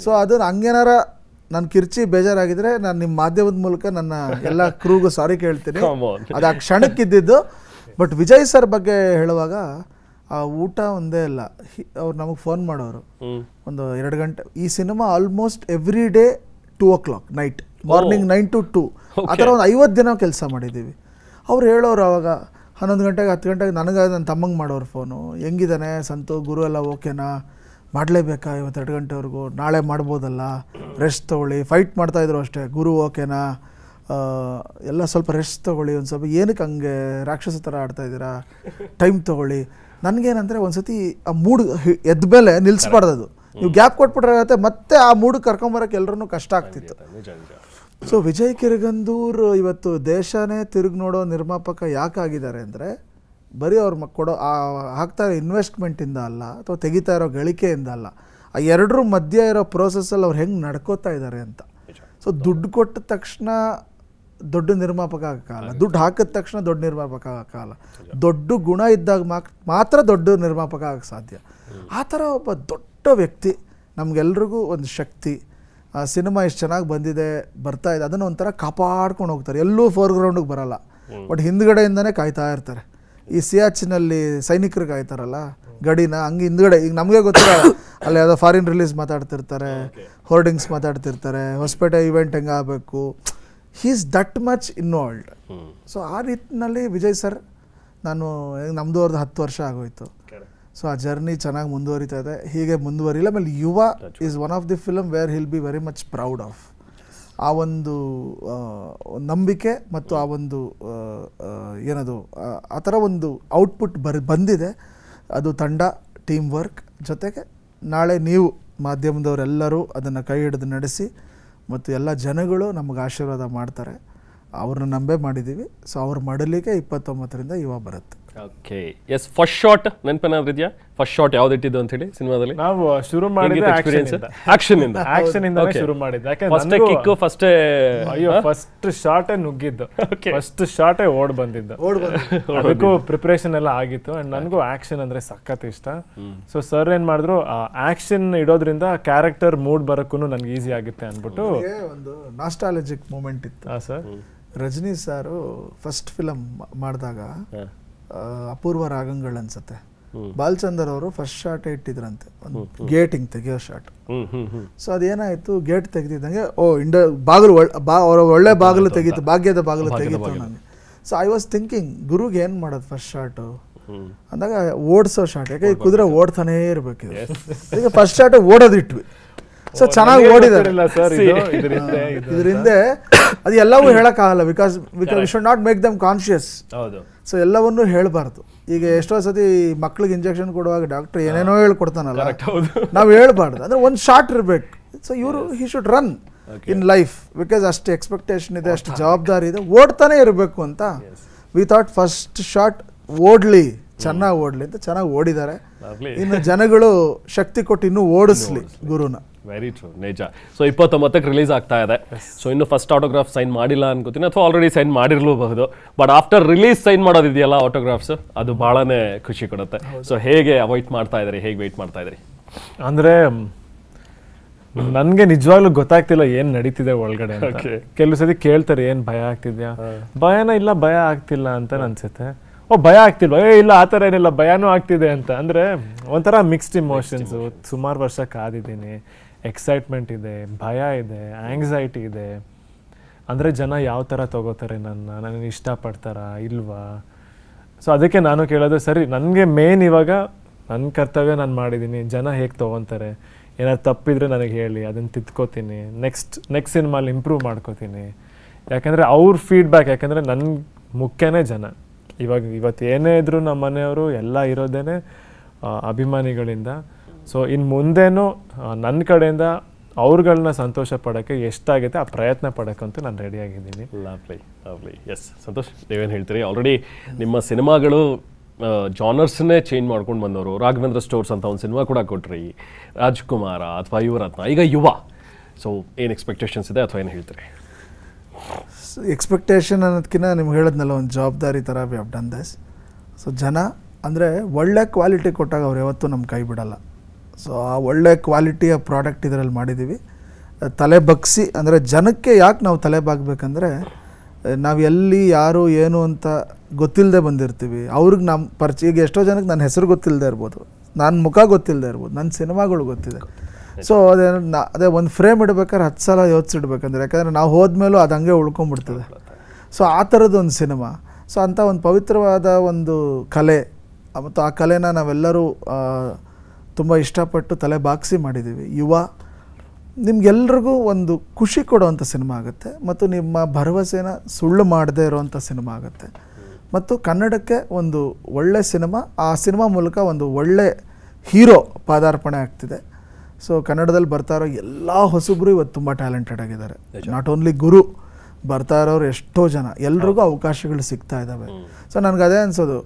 ಸೊ ಅದು ಹಂಗೇನಾರ ನಾನು ಕಿರ್ಚಿ ಬೇಜಾರಾಗಿದ್ರೆ ನಾನು ನಿಮ್ಮ ಮಾಧ್ಯಮದ ಮೂಲಕ ನನ್ನ ಎಲ್ಲ ಕ್ರೂಗೂ ಸಾರಿ ಕೇಳ್ತೀನಿ, ಅದು ಆ ಕ್ಷಣಕ್ಕಿದ್ದಿದ್ದು. ಬಟ್ ವಿಜಯ್ ಸರ್ ಬಗ್ಗೆ ಹೇಳುವಾಗ ಆ ಊಟ ಒಂದೇ ಅಲ್ಲ, ಅವ್ರು ನಮಗೆ ಫೋನ್ ಮಾಡೋರು ಒಂದು 2 ಗಂಟೆ. ಈ cinema almost every day 2 o'clock night, morning 9 to 2 ಆ ಥರ ಒಂದು 50 ದಿನ ಕೆಲಸ ಮಾಡಿದ್ದೀವಿ. ಅವ್ರು ಹೇಳೋರು ಅವಾಗ 11 ಗಂಟೆಗೆ 10 ಗಂಟೆಗೆ ನನಗೆ ನನ್ನ ತಮ್ಮಂಗೆ ಮಾಡೋರು ಫೋನು, ಹೆಂಗಿದ್ದಾನೆ ಸಂತು, ಗುರು ಎಲ್ಲ ಓಕೆನಾ, ಮಾಡಲೇಬೇಕಾ ಇವತ್ತು 2 ಗಂಟೆವರೆಗೂ, ನಾಳೆ ಮಾಡ್ಬೋದಲ್ಲ, ರೆಸ್ಟ್ ತೊಗೊಳ್ಳಿ. ಫೈಟ್ ಮಾಡ್ತಾಯಿದ್ರು ಅಷ್ಟೇ, ಗುರು ಓಕೆನಾ, ಎಲ್ಲ ಸ್ವಲ್ಪ ರೆಸ್ಟ್ ತೊಗೊಳ್ಳಿ, ಒಂದು ಸ್ವಲ್ಪ ಏನಕ್ಕೆ ಹಂಗೆ ರಾಕ್ಷಸ ಥರ ಆಡ್ತಾಯಿದ್ದೀರಾ, ಟೈಮ್ ತೊಗೊಳ್ಳಿ. ನನಗೇನಂದರೆ ಒಂದು ಸತಿ ಆ ಮೂಡ್ ಎದ್ದ ಮೇಲೆ ನಿಲ್ಲಿಸ್ಬಾರ್ದು, ಅದು ನೀವು ಗ್ಯಾಪ್ ಕೊಟ್ಬಿಟ್ರೆ ಮತ್ತೆ ಆ ಮೂಡಿಗೆ ಕರ್ಕೊಂಬರೋಕೆ ಎಲ್ಲರೂ ಕಷ್ಟ ಆಗ್ತಿತ್ತು. ಸೊ ವಿಜಯ್ ಕಿರಗಂದೂರ್ ಇವತ್ತು ದೇಶನೇ ತಿರುಗಿ ನೋಡೋ ನಿರ್ಮಾಪಕ ಯಾಕಾಗಿದ್ದಾರೆ ಅಂದರೆ ಬರೀ ಅವ್ರು ಕೊಡೋ ಹಾಕ್ತಾ ಇರೋ ಇನ್ವೆಸ್ಟ್ಮೆಂಟಿಂದ ಅಲ್ಲ, ಅಥವಾ ತೆಗಿತಾ ಇರೋ ಗಳಿಕೆಯಿಂದ ಅಲ್ಲ, ಆ ಎರಡರ ಮಧ್ಯೆ ಇರೋ ಪ್ರೋಸೆಸ್ಸಲ್ಲಿ ಅವ್ರು ಹೆಂಗೆ ನಡ್ಕೋತಾ ಇದ್ದಾರೆ ಅಂತ. ಸೊ ದುಡ್ಡು ಕೊಟ್ಟ ತಕ್ಷಣ ದೊಡ್ಡ ನಿರ್ಮಾಪಕ ಆಗೋಕ್ಕಾಗಲ್ಲ, ದುಡ್ಡು ಹಾಕಿದ ತಕ್ಷಣ ದೊಡ್ಡ ನಿರ್ಮಾಪಕ ಆಗೋಕ್ಕಾಗಲ್ಲ, ದೊಡ್ಡ ಗುಣ ಇದ್ದಾಗ ಮಾತ್ರ ದೊಡ್ಡ ನಿರ್ಮಾಪಕ ಆಗೋಕ್ಕೆ ಸಾಧ್ಯ. ಆ ಥರ ಒಬ್ಬ ದೊಡ್ಡ ವ್ಯಕ್ತಿ ನಮಗೆಲ್ರಿಗೂ ಒಂದು ಶಕ್ತಿ. ಆ ಸಿನಿಮಾ ಎಷ್ಟು ಚೆನ್ನಾಗಿ ಬಂದಿದೆ, ಬರ್ತಾ ಇದೆ, ಅದನ್ನು ಒಂಥರ ಕಾಪಾಡ್ಕೊಂಡು ಹೋಗ್ತಾರೆ. ಎಲ್ಲೂ ಫೋರ್ಗ್ರೌಂಡಿಗೆ ಬರಲ್ಲ, ಬಟ್ ಹಿಂದ್ಗಡೆಯಿಂದನೇ ಕಾಯ್ತಾ ಇರ್ತಾರೆ. ಈ ಸಿಯಾಚಿನಲ್ಲಿ ಸೈನಿಕರು ಕಾಯ್ತಾರಲ್ಲ ಗಡಿನ, ಹಂಗೆ ಹಿಂದ್ಗಡೆ. ಈಗ ನಮಗೆ ಗೊತ್ತಿರಲ್ಲ, ಅಲ್ಲಿ ಯಾವುದೋ ಫಾರಿನ್ ರಿಲೀಸ್ ಮಾತಾಡ್ತಿರ್ತಾರೆ, ಹೋರ್ಡಿಂಗ್ಸ್ ಮಾತಾಡ್ತಿರ್ತಾರೆ, ಹೊಸಪೇಟೆ ಇವೆಂಟ್ ಹೆಂಗೆ ಆಗಬೇಕು, he is that much involved. So ಆ ರೀತಿಯಲ್ಲಿ ವಿಜಯ್ ಸರ್, ನಮ್ಮದು ಅವ್ರದ್ದು 10 ವರ್ಷ ಆಗೋಯ್ತು. ಸೊ ಆ ಜರ್ನಿ ಚೆನ್ನಾಗಿ ಮುಂದುವರಿತಾ ಇದೆ, ಹೀಗೆ ಮುಂದುವರಿಲ್ಲ. ಆಮೇಲೆ Yuva is one of the film where he'll be very much proud of. ಆ ಒಂದು ನಂಬಿಕೆ ಮತ್ತು ಆ ಒಂದು ಏನದು ಆ ಥರ ಒಂದು ಔಟ್ಪುಟ್ ಬಂದಿದೆ. ಅದು ತಂಡ, ಟೀಮ್ ವರ್ಕ್, ಜೊತೆಗೆ ನಾಳೆ ನೀವು ಮಾಧ್ಯಮದವರೆಲ್ಲರೂ ಅದನ್ನು ಕೈ ಹಿಡಿದು ನಡೆಸಿ ಮತ್ತು ಎಲ್ಲ ಜನಗಳು ನಮಗೆ ಆಶೀರ್ವಾದ ಮಾಡ್ತಾರೆ. ಅವ್ರನ್ನ ನಂಬೇ ಮಾಡಿದ್ದೀವಿ. ಸೊ ಅವ್ರ ಮಡಲಿಗೆ 29ರಿಂದ ಯುವ ಬರುತ್ತೆ. Okay, yes. ಫಸ್ಟ್ ಶಾಟ್ ನೆನಪೇನಾದ್ರೂ ಇದೆಯಾ? ಫಸ್ಟ್ ಶಾಟ್ ಯಾವ್ದು ಇಟ್ಟಿದ್ದು ಅಂತ ಹೇಳಿ ಸಿನಿಮಾದಲ್ಲಿ? ನಾವು ಶುರು ಮಾಡಿದ್ರೆ ಆಕ್ಷನ್ ಇಂದ ಶುರು ಮಾಡಿದ್ದೆ. ಫಸ್ಟ್ ಶಾಟೇ ನುಗ್ಗಿದ್ದು, ಫಸ್ಟ್ ಶಾಟೇ ಓಡ್ ಬಂದಿದ್ದು. ಅದಕ್ಕೂ ಪ್ರಿಪರೇಷನ್ ಎಲ್ಲ ಆಗಿತ್ತು. ಅಂಡ್ ನನಗೂ ಆಕ್ಷನ್ ಅಂದ್ರೆ ಸಖತ್ ಇಷ್ಟ. ಸೊ ಸರ್ ಏನ್ ಮಾಡಿದ್ರು, ಆಕ್ಷನ್ ಇಡೋದ್ರಿಂದ ಕ್ಯಾರೆಕ್ಟರ್ ಮೂಡ್ ಬರಕ್ಕೂ ನನ್ಗೆ ಈಸಿ ಆಗುತ್ತೆ ಅಂದ್ಬಿಟ್ಟು ಒಂದು ನಾಸ್ಟಾಲಜಿಕ್ ಮೂಮೆಂಟ್ ಇತ್ತು. ಸರ್ ರಜನಿ ಸಾರು ಫಸ್ಟ್ ಫಿಲಮ್ ಮಾಡಿದಾಗ ಅಪೂರ್ವ ರಾಗಂಗಳು ಅನ್ಸುತ್ತೆ, ಬಾಲ್ಚಂದರ್ ಅವರು ಫಸ್ಟ್ ಶಾಟ್ ಇಟ್ಟಿದ್ರಂತೆ, ಒಂದು ಗೇಟ್ ಹಿಂಗ್ ತೆಗಿಯೋ ಶಾಟ್. ಸೊ ಅದೇನಾಯ್ತು, ಗೇಟ್ ತೆಗೆದಿದ್ದಂಗೆ ಬಾಗಿಲು ಒಳ್ಳೆ ಬಾಗಿಲು ತೆಗೀತು, ಭಾಗ್ಯದ ಬಾಗಿಲು ತೆಗೀತು ನನಗೆ. ಸೊ ಐ ವಾಸ್ ಥಿಂಕಿಂಗ್, ಗುರುಗೆ ಏನ್ ಮಾಡೋದು ಫಸ್ಟ್ ಶಾಟು ಅಂದಾಗ ಓಡಿಸೋ ಶಾಟ್, ಯಾಕೆ ಈ ಕುದುರೆ ಓಡ್ತಾನೇ ಇರ್ಬೇಕಿದೆ. ಈಗ ಫಸ್ಟ್ ಶಾಟ್ ಓಡೋದಿಟ್ವಿ. ಸೊ ಚೆನ್ನಾಗಿ ಓಡಿದ್ದಾರೆ ಇದರಿಂದ. ಅದು ಎಲ್ಲವೂ ಹೇಳಕ್ಕಾಗಲ್ಲ, because we should not make them conscious. So ಎಲ್ಲವನ್ನೂ ಹೇಳಬಾರ್ದು. ಈಗ ಎಷ್ಟೋ ಸತಿ ಮಕ್ಳಿಗೆ ಇಂಜೆಕ್ಷನ್ ಕೊಡುವಾಗ ಡಾಕ್ಟರ್ ಏನೇನೋ ಹೇಳ್ಕೊಡ್ತಾನಲ್ಲ, ನಾವು ಹೇಳ್ಬಾರ್ದು. ಅಂದ್ರೆ ಒಂದು ಶಾಟ್ ಇರ್ಬೇಕು. ಸೊ ಇವರು he should run in life, because ಅಷ್ಟು ಎಕ್ಸ್ಪೆಕ್ಟೇಷನ್ ಇದೆ, ಅಷ್ಟು ಜವಾಬ್ದಾರಿ ಇದೆ, ಓಡ್ತಾನೆ ಇರಬೇಕು ಅಂತ. ವಿ ಥಾಟ್ ಫಸ್ಟ್ ಶಾಟ್ ಓಡ್ಲಿ, ಚೆನ್ನಾಗಿ ಓಡ್ಲಿ ಅಂತ. ಚೆನ್ನಾಗಿ ಓಡಿದ್ದಾರೆ. ಇನ್ನು ಜನಗಳು ಶಕ್ತಿ ಕೊಟ್ಟು ಇನ್ನೂ ಓಡಿಸ್ಲಿ ಗುರುನ. ವೆರಿ ಟ್ರೂ, ನಿಜ. ಸೊ 29ಕ್ಕೆ ರಿಲೀಸ್ ಆಗ್ತಾ ಇದೆ. ಸೊ ಇನ್ನು ಫಸ್ಟ್ ಆಟೋಗ್ರಾಫ್ ಸೈನ್ ಮಾಡಿಲ್ಲ ಅನ್ಕೋತೀನಿ, ಅಥವಾ ಆಲ್ರೆಡಿ ಸೈನ್ ಮಾಡಿರಲೂಬಹುದು. ಬಟ್ ಆಫ್ಟರ್ ರಿಲೀಸ್ ಸೈನ್ ಮಾಡೋದಿದೆಯಲ್ಲ ಆಟೋಗ್ರಾಫ್ಸ್, ಅದು ಬಹಳನೇ ಖುಷಿ ಕೊಡುತ್ತೆ. ಸೊ ಹೇಗೆ ಅವಾಯ್ಡ್ ಮಾಡ್ತಾ ಇದ್ರಿ, ಹೇಗೆ ವೆಯ್ಟ್ ಮಾಡ್ತಾ ಇದ್ರಿ? ಅಂದ್ರೆ ನನ್ಗೆ ನಿಜವಾಗ್ಲೂ ಗೊತ್ತಾಗ್ತಿಲ್ಲ ಏನ್ ನಡೀತಿದೆ ಒಳಗಡೆ. ಕೆಲವು ಸತಿ ಕೇಳ್ತಾರೆ ಏನ್ ಭಯ ಆಗ್ತಿದ್ಯಾ, ಭಯನ ಇಲ್ಲ, ಭಯ ಆಗ್ತಿಲ್ಲ ಅಂತ ಅನ್ಸುತ್ತೆ. ಭಯ ಆಗ್ತಿಲ್ವಾ? ಇಲ್ಲ, ಆ ಥರ ಏನಿಲ್ಲ, ಭಯನೂ ಆಗ್ತಿದೆ ಅಂತ. ಅಂದ್ರೆ ಒಂಥರ ಮಿಕ್ಸ್ಡ್ ಇಮೋಷನ್ಸ್. ಸುಮಾರು ವರ್ಷ ಕಾದಿದ್ದೀನಿ, ಎಕ್ಸೈಟ್ಮೆಂಟ್ ಇದೆ, ಭಯ ಇದೆ, ಆಂಗ್ಸೈಟಿ ಇದೆ. ಅಂದರೆ ಜನ ಯಾವ ಥರ ತಗೋತಾರೆ, ನನ್ನ ಇಷ್ಟಪಡ್ತಾರಾ ಇಲ್ವಾ? ಸೊ ಅದಕ್ಕೆ ನಾನು ಕೇಳೋದು, ಸರಿ ನನಗೆ ಮೇನ್ ಇವಾಗ ನನ್ನ ಕರ್ತವ್ಯ ನಾನು ಮಾಡಿದ್ದೀನಿ, ಜನ ಹೇಗೆ ತೊಗೊತಾರೆ, ಏನಾದ್ರು ತಪ್ಪಿದ್ರೆ ನನಗೆ ಹೇಳಿ, ಅದನ್ನು ತಿದ್ಕೋತೀನಿ, ನೆಕ್ಸ್ಟ್ ಸಿನಿಮಾಲಿ ಇಂಪ್ರೂವ್ ಮಾಡ್ಕೋತೀನಿ. ಯಾಕಂದರೆ ಅವ್ರ ಫೀಡ್ಬ್ಯಾಕ್, ಯಾಕಂದರೆ ನನ್ನ ಮುಖ್ಯನೇ ಜನ. ಇವತ್ತು ಏನೇ ಇದ್ರೂ ನಮ್ಮ ಮನೆಯವರು ಎಲ್ಲ ಇರೋದೇನೆ ಅಭಿಮಾನಿಗಳಿಂದ. ಸೊ ಇನ್ನು ಮುಂದೇನು ನನ್ನ ಕಡೆಯಿಂದ ಅವ್ರುಗಳನ್ನ ಸಂತೋಷ ಪಡೋಕ್ಕೆ ಎಷ್ಟಾಗುತ್ತೆ ಆ ಪ್ರಯತ್ನ ಪಡೋಕ್ಕಂತೂ ನಾನು ರೆಡಿಯಾಗಿದ್ದೀನಿ. ಲವ್ಲಿ. ಎಸ್ ಸಂತೋಷ್, ನೀವೇನು ಹೇಳ್ತೀರಿ? ಆಲ್ರೆಡಿ ನಿಮ್ಮ ಸಿನಿಮಾಗಳು ಜಾನರ್ಸ್ನೇ ಚೇಂಜ್ ಮಾಡ್ಕೊಂಡು ಬಂದವರು. ರಾಘವೇಂದ್ರ ಸ್ಟೋರ್ಸ್ ಅಂತ ಒಂದು ಸಿನಿಮಾ ಕೂಡ ಕೊಟ್ರಿ, ರಾಜ್ಕುಮಾರ ಅಥವಾ ಯುವರತ್ನ, ಈಗ ಯುವ. ಸೊ ಏನು ಎಕ್ಸ್ಪೆಕ್ಟೇಷನ್ಸ್ ಇದೆ, ಅಥವಾ ಏನು ಹೇಳ್ತೀರಿ? ಎಕ್ಸ್ಪೆಕ್ಟೇಷನ್ ಅನ್ನೋದಕ್ಕಿಂತ ನಿಮ್ಗೆ ಹೇಳಿದ್ನಲ್ಲ, ಒಂದು ಜವಾಬ್ದಾರಿ ಥರ we have done this. So ಜನ ಅಂದರೆ ಒಳ್ಳೆ ಕ್ವಾಲಿಟಿ ಕೊಟ್ಟಾಗ ಅವ್ರು ಯಾವತ್ತೂ ನಮ್ಮ ಕೈ ಬಿಡಲ್ಲ. ಸೊ ಆ ಒಳ್ಳೆ ಕ್ವಾಲಿಟಿಯ ಪ್ರಾಡಕ್ಟ್ ಇದರಲ್ಲಿ ಮಾಡಿದ್ದೀವಿ. ತಲೆ ಬಗ್ಸಿ, ಅಂದರೆ ಜನಕ್ಕೆ ಯಾಕೆ ನಾವು ತಲೆ ಬಾಗಬೇಕಂದ್ರೆ, ನಾವು ಎಲ್ಲಿ ಯಾರು ಏನು ಅಂತ ಗೊತ್ತಿಲ್ಲದೆ ಬಂದಿರ್ತೀವಿ. ಅವ್ರಿಗೆ ನಮ್ಮ ಈಗ ಎಷ್ಟೋ ಜನಕ್ಕೆ ನನ್ನ ಹೆಸರು ಗೊತ್ತಿಲ್ಲದೆ ಇರ್ಬೋದು, ನನ್ನ ಮುಖ ಗೊತ್ತಿಲ್ಲದೆ ಇರ್ಬೋದು, ನನ್ನ ಸಿನಿಮಾಗಳು ಗೊತ್ತಿದೆ. ಸೊ ಅದೇ ಒಂದು ಫ್ರೇಮ್ ಇಡ್ಬೇಕಾದ್ರೆ 10 ಸಲ ಯೋಚಿಸಿಡ್ಬೇಕಂದ್ರೆ, ಯಾಕಂದರೆ ನಾವು ಹೋದ್ಮೇಲೂ ಅದು ಹಂಗೆ ಉಳ್ಕೊಂಡ್ಬಿಡ್ತದೆ. ಸೊ ಆ ಥರದ್ದು ಒಂದು ಸಿನಿಮಾ. ಸೊ ಅಂಥ ಒಂದು ಪವಿತ್ರವಾದ ಒಂದು ಕಲೆ, ಮತ್ತು ಆ ಕಲೆನ ನಾವೆಲ್ಲರೂ ತುಂಬ ಇಷ್ಟಪಟ್ಟು ತಲೆ ಬಾಗಿಸಿ ಮಾಡಿದ್ದೀವಿ. ಯುವ ನಿಮ್ಗೆಲ್ರಿಗೂ ಒಂದು ಖುಷಿ ಕೊಡುವಂಥ ಸಿನಿಮಾ ಆಗುತ್ತೆ, ಮತ್ತು ನಿಮ್ಮ ಭರವಸೆನ ಸುಳ್ಳು ಮಾಡದೇ ಇರೋವಂಥ ಸಿನಿಮಾ ಆಗುತ್ತೆ, ಮತ್ತು ಕನ್ನಡಕ್ಕೆ ಒಂದು ಒಳ್ಳೆ ಸಿನಿಮಾ, ಆ ಸಿನಿಮಾ ಮೂಲಕ ಒಂದು ಒಳ್ಳೆ ಹೀರೋ ಪಾದಾರ್ಪಣೆ ಆಗ್ತಿದೆ. ಸೊ ಕನ್ನಡದಲ್ಲಿ ಬರ್ತಾ ಇರೋ ಎಲ್ಲ ಹೊಸಬ್ರು ಇವತ್ತು ತುಂಬ ಟ್ಯಾಲೆಂಟೆಡ್ ಆಗಿದ್ದಾರೆ. ನಾಟ್ ಓನ್ಲಿ ಗುರು, ಬರ್ತಾ ಇರೋರು ಎಷ್ಟೋ ಜನ, ಎಲ್ರಿಗೂ ಅವಕಾಶಗಳು ಸಿಗ್ತಾ ಇದ್ದಾವೆ. ಸೊ ನನಗೆ ಅದೇ ಅನ್ಸೋದು,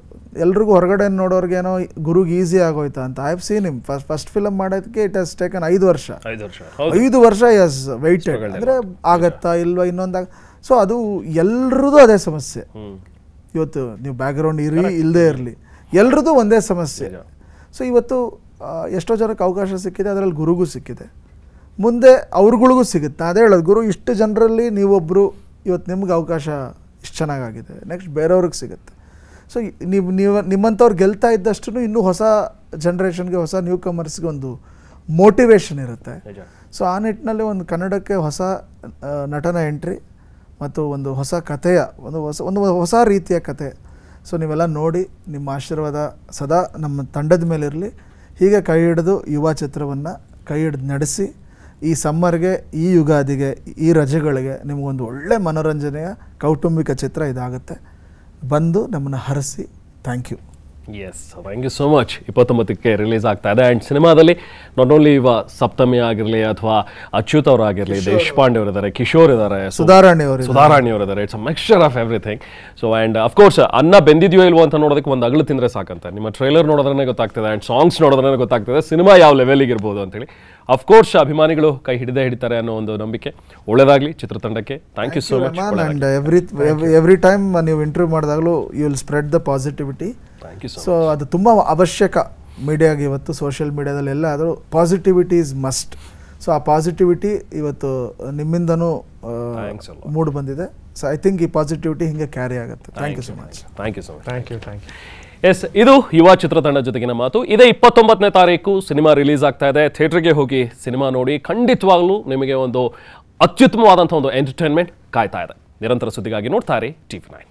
ಎಲ್ರಿಗೂ ಹೊರಗಡೆ ನೋಡೋರ್ಗೇನೋ ಗುರುಗೆ ಈಸಿ ಆಗೋಯ್ತಾ ಅಂತ. I have seen him first film ಮಾಡೋದಕ್ಕೆ ಇಟ್ ಹಸ್ ಟೇಕನ್ 5 ವರ್ಷ. 5 ವರ್ಷ ಎಸ್ ವೆಯ್ಟೆಡ್, ಅಂದರೆ ಆಗತ್ತಾ ಇಲ್ವಾ ಇನ್ನೊಂದಾಗ. ಸೊ ಅದು ಎಲ್ರದ್ದು ಅದೇ ಸಮಸ್ಯೆ. ಇವತ್ತು ನೀವು ಬ್ಯಾಕ್ಗ್ರೌಂಡ್ ಇಲ್ಲದೇ ಇರಲಿ, ಎಲ್ರದ್ದು ಒಂದೇ ಸಮಸ್ಯೆ. ಸೊ ಇವತ್ತು ಎಷ್ಟೋ ಜನಕ್ಕೆ ಅವಕಾಶ ಸಿಕ್ಕಿದೆ, ಅದರಲ್ಲಿ ಗುರುಗೂ ಸಿಕ್ಕಿದೆ, ಮುಂದೆ ಅವ್ರುಗಳಿಗೂ ಸಿಗುತ್ತೆ. ಅದೇ ಹೇಳೋದು, ಗುರು ಇಷ್ಟು ಜನರಲ್ಲಿ ನೀವೊಬ್ಬರು, ಇವತ್ತು ನಿಮ್ಗೆ ಅವಕಾಶ ಇಷ್ಟು ಚೆನ್ನಾಗಾಗಿದೆ, ನೆಕ್ಸ್ಟ್ ಬೇರೆಯವ್ರಿಗೆ ಸಿಗುತ್ತೆ. ಸೊ ನೀವು ನಿಮ್ಮಂಥವ್ರು ಗೆಲ್ತಾ ಇದ್ದಷ್ಟು ಇನ್ನೂ ಹೊಸ ಜನ್ರೇಷನ್ಗೆ, ಹೊಸ ನ್ಯೂ ಕಮರ್ಸ್ಗೆ ಒಂದು ಮೋಟಿವೇಶನ್ ಇರುತ್ತೆ. ಸೊ ಆ ನಿಟ್ಟಿನಲ್ಲಿ ಒಂದು ಕನ್ನಡಕ್ಕೆ ಹೊಸ ನಟನ ಎಂಟ್ರಿ ಮತ್ತು ಒಂದು ಹೊಸ ಕಥೆಯ ಒಂದು ಹೊಸ ರೀತಿಯ ಕತೆ. ಸೊ ನೀವೆಲ್ಲ ನೋಡಿ, ನಿಮ್ಮ ಆಶೀರ್ವಾದ ಸದಾ ನಮ್ಮ ತಂಡದ ಮೇಲಿರಲಿ. ಹೀಗೆ ಕೈ ಹಿಡಿದು ಯುವ ಚಿತ್ರವನ್ನು ಕೈ ಹಿಡಿದು ನಡೆಸಿ, ಈ ಸಮ್ಮರ್ಗೆ, ಈ ಯುಗಾದಿಗೆ, ಈ ರಜೆಗಳಿಗೆ ನಿಮಗೊಂದು ಒಳ್ಳೆ ಮನೋರಂಜನೆಯ ಕೌಟುಂಬಿಕ ಚಿತ್ರ ಇದಾಗುತ್ತೆ. ಬಂದು ನಮ್ಮನ್ನು ಹರಿಸಿ. Thank you. Yes, thank you so much. 29ಕ್ಕೆ ರಿಲೀಸ್ ಆಗ್ತಾ ಇದೆ. ಆ್ಯಂಡ್ ಸಿನಿಮಾದಲ್ಲಿ ನಾಟ್ ಓನ್ಲಿ ಸಪ್ತಮಿ ಆಗಿರಲಿ ಅಥವಾ ಅಚ್ಯುತ್ ಅವರಾಗಿರಲಿ, ದೇಶಪಾಂಡೆ ಅವರಿದ್ದಾರೆ, ಕಿಶೋರ್ ಇದ್ದಾರೆ, ಸುಧಾರಾಣಿ ಅವರಿದ್ದಾರೆ. It's a mixture of everything. So and of course ಅನ್ನ ಬೆಂದಿದೆಯೋ ಇಲ್ವೋ ಅಂತ ನೋಡೋದಕ್ಕೆ ಒಂದು ಅಗಲು ತಿಂದರೆ ಸಾಕಂತ. ನಿಮ್ಮ ಟ್ರೈಲರ್ ನೋಡೋದ್ರೇ ಗೊತ್ತಾಗ್ತದೆ, ಆ್ಯಂಡ್ ಸಾಂಗ್ಸ್ ನೋಡೋದ್ರೇ ಗೊತ್ತಾಗ್ತದೆ ಸಿನಿಮಾ ಯಾವ ಲೆವೆಲಿಗೆ ಇರ್ಬೋದು ಅಂತೇಳಿ. ಅಫ್ಕೋರ್ಸ್ ಅಭಿಮಾನಿಗಳು ಕೈ ಹಿಡಿತಾರೆ ಅನ್ನೋ ಒಂದು ನಂಬಿಕೆ. ಒಳ್ಳೆಯದಾಗಲಿ ಚಿತ್ರತಂಡಕ್ಕೆ. Thank you so much. And every time ನೀವು ಇಂಟರ್ವ್ಯೂ ಮಾಡಿದಾಗಲೂ you will spread the positivity. So ಅದು ತುಂಬ ಅವಶ್ಯಕ ಮೀಡಿಯಾಗೆ ಇವತ್ತು. ಸೋಷಿಯಲ್ ಮೀಡಿಯಾದಲ್ಲಿ ಎಲ್ಲ ಆದರೂ ಪಾಸಿಟಿವಿಟಿ ಈಸ್ ಮಸ್ಟ್. ಸೊ ಆ ಪಾಸಿಟಿವಿಟಿ ಇವತ್ತು ನಿಮ್ಮಿಂದನೂ ಮೂಡ್ ಬಂದಿದೆ. ಸೊ ಐ ಥಿಂಕ್ ಈ ಪಾಸಿಟಿವಿಟಿ ಹಿಂಗೆ ಕ್ಯಾರಿ ಆಗುತ್ತೆ. Thank you so much. Thank you so much. Thank you. Yes, ಇದು ಯುವ ಚಿತ್ರತಂಡ ಜೊತೆಗಿನ ಮಾತು. ಇದೇ 29ನೇ ತಾರೀಕು ಸಿನಿಮಾ ರಿಲೀಸ್ ಆಗ್ತಾ ಇದೆ. ಥಿಯೇಟರ್ಗೆ ಹೋಗಿ ಸಿನಿಮಾ ನೋಡಿ. ಖಂಡಿತವಾಗ್ಲೂ ನಿಮಗೆ ಒಂದು ಅತ್ಯುತ್ತಮವಾದಂಥ ಒಂದು ಎಂಟರ್ಟೈನ್ಮೆಂಟ್ ಕಾಯ್ತಾ ಇದೆ. ನಿರಂತರ ಸುದ್ದಿಗಾಗಿ ನೋಡ್ತಾ ಇರಿ TV9.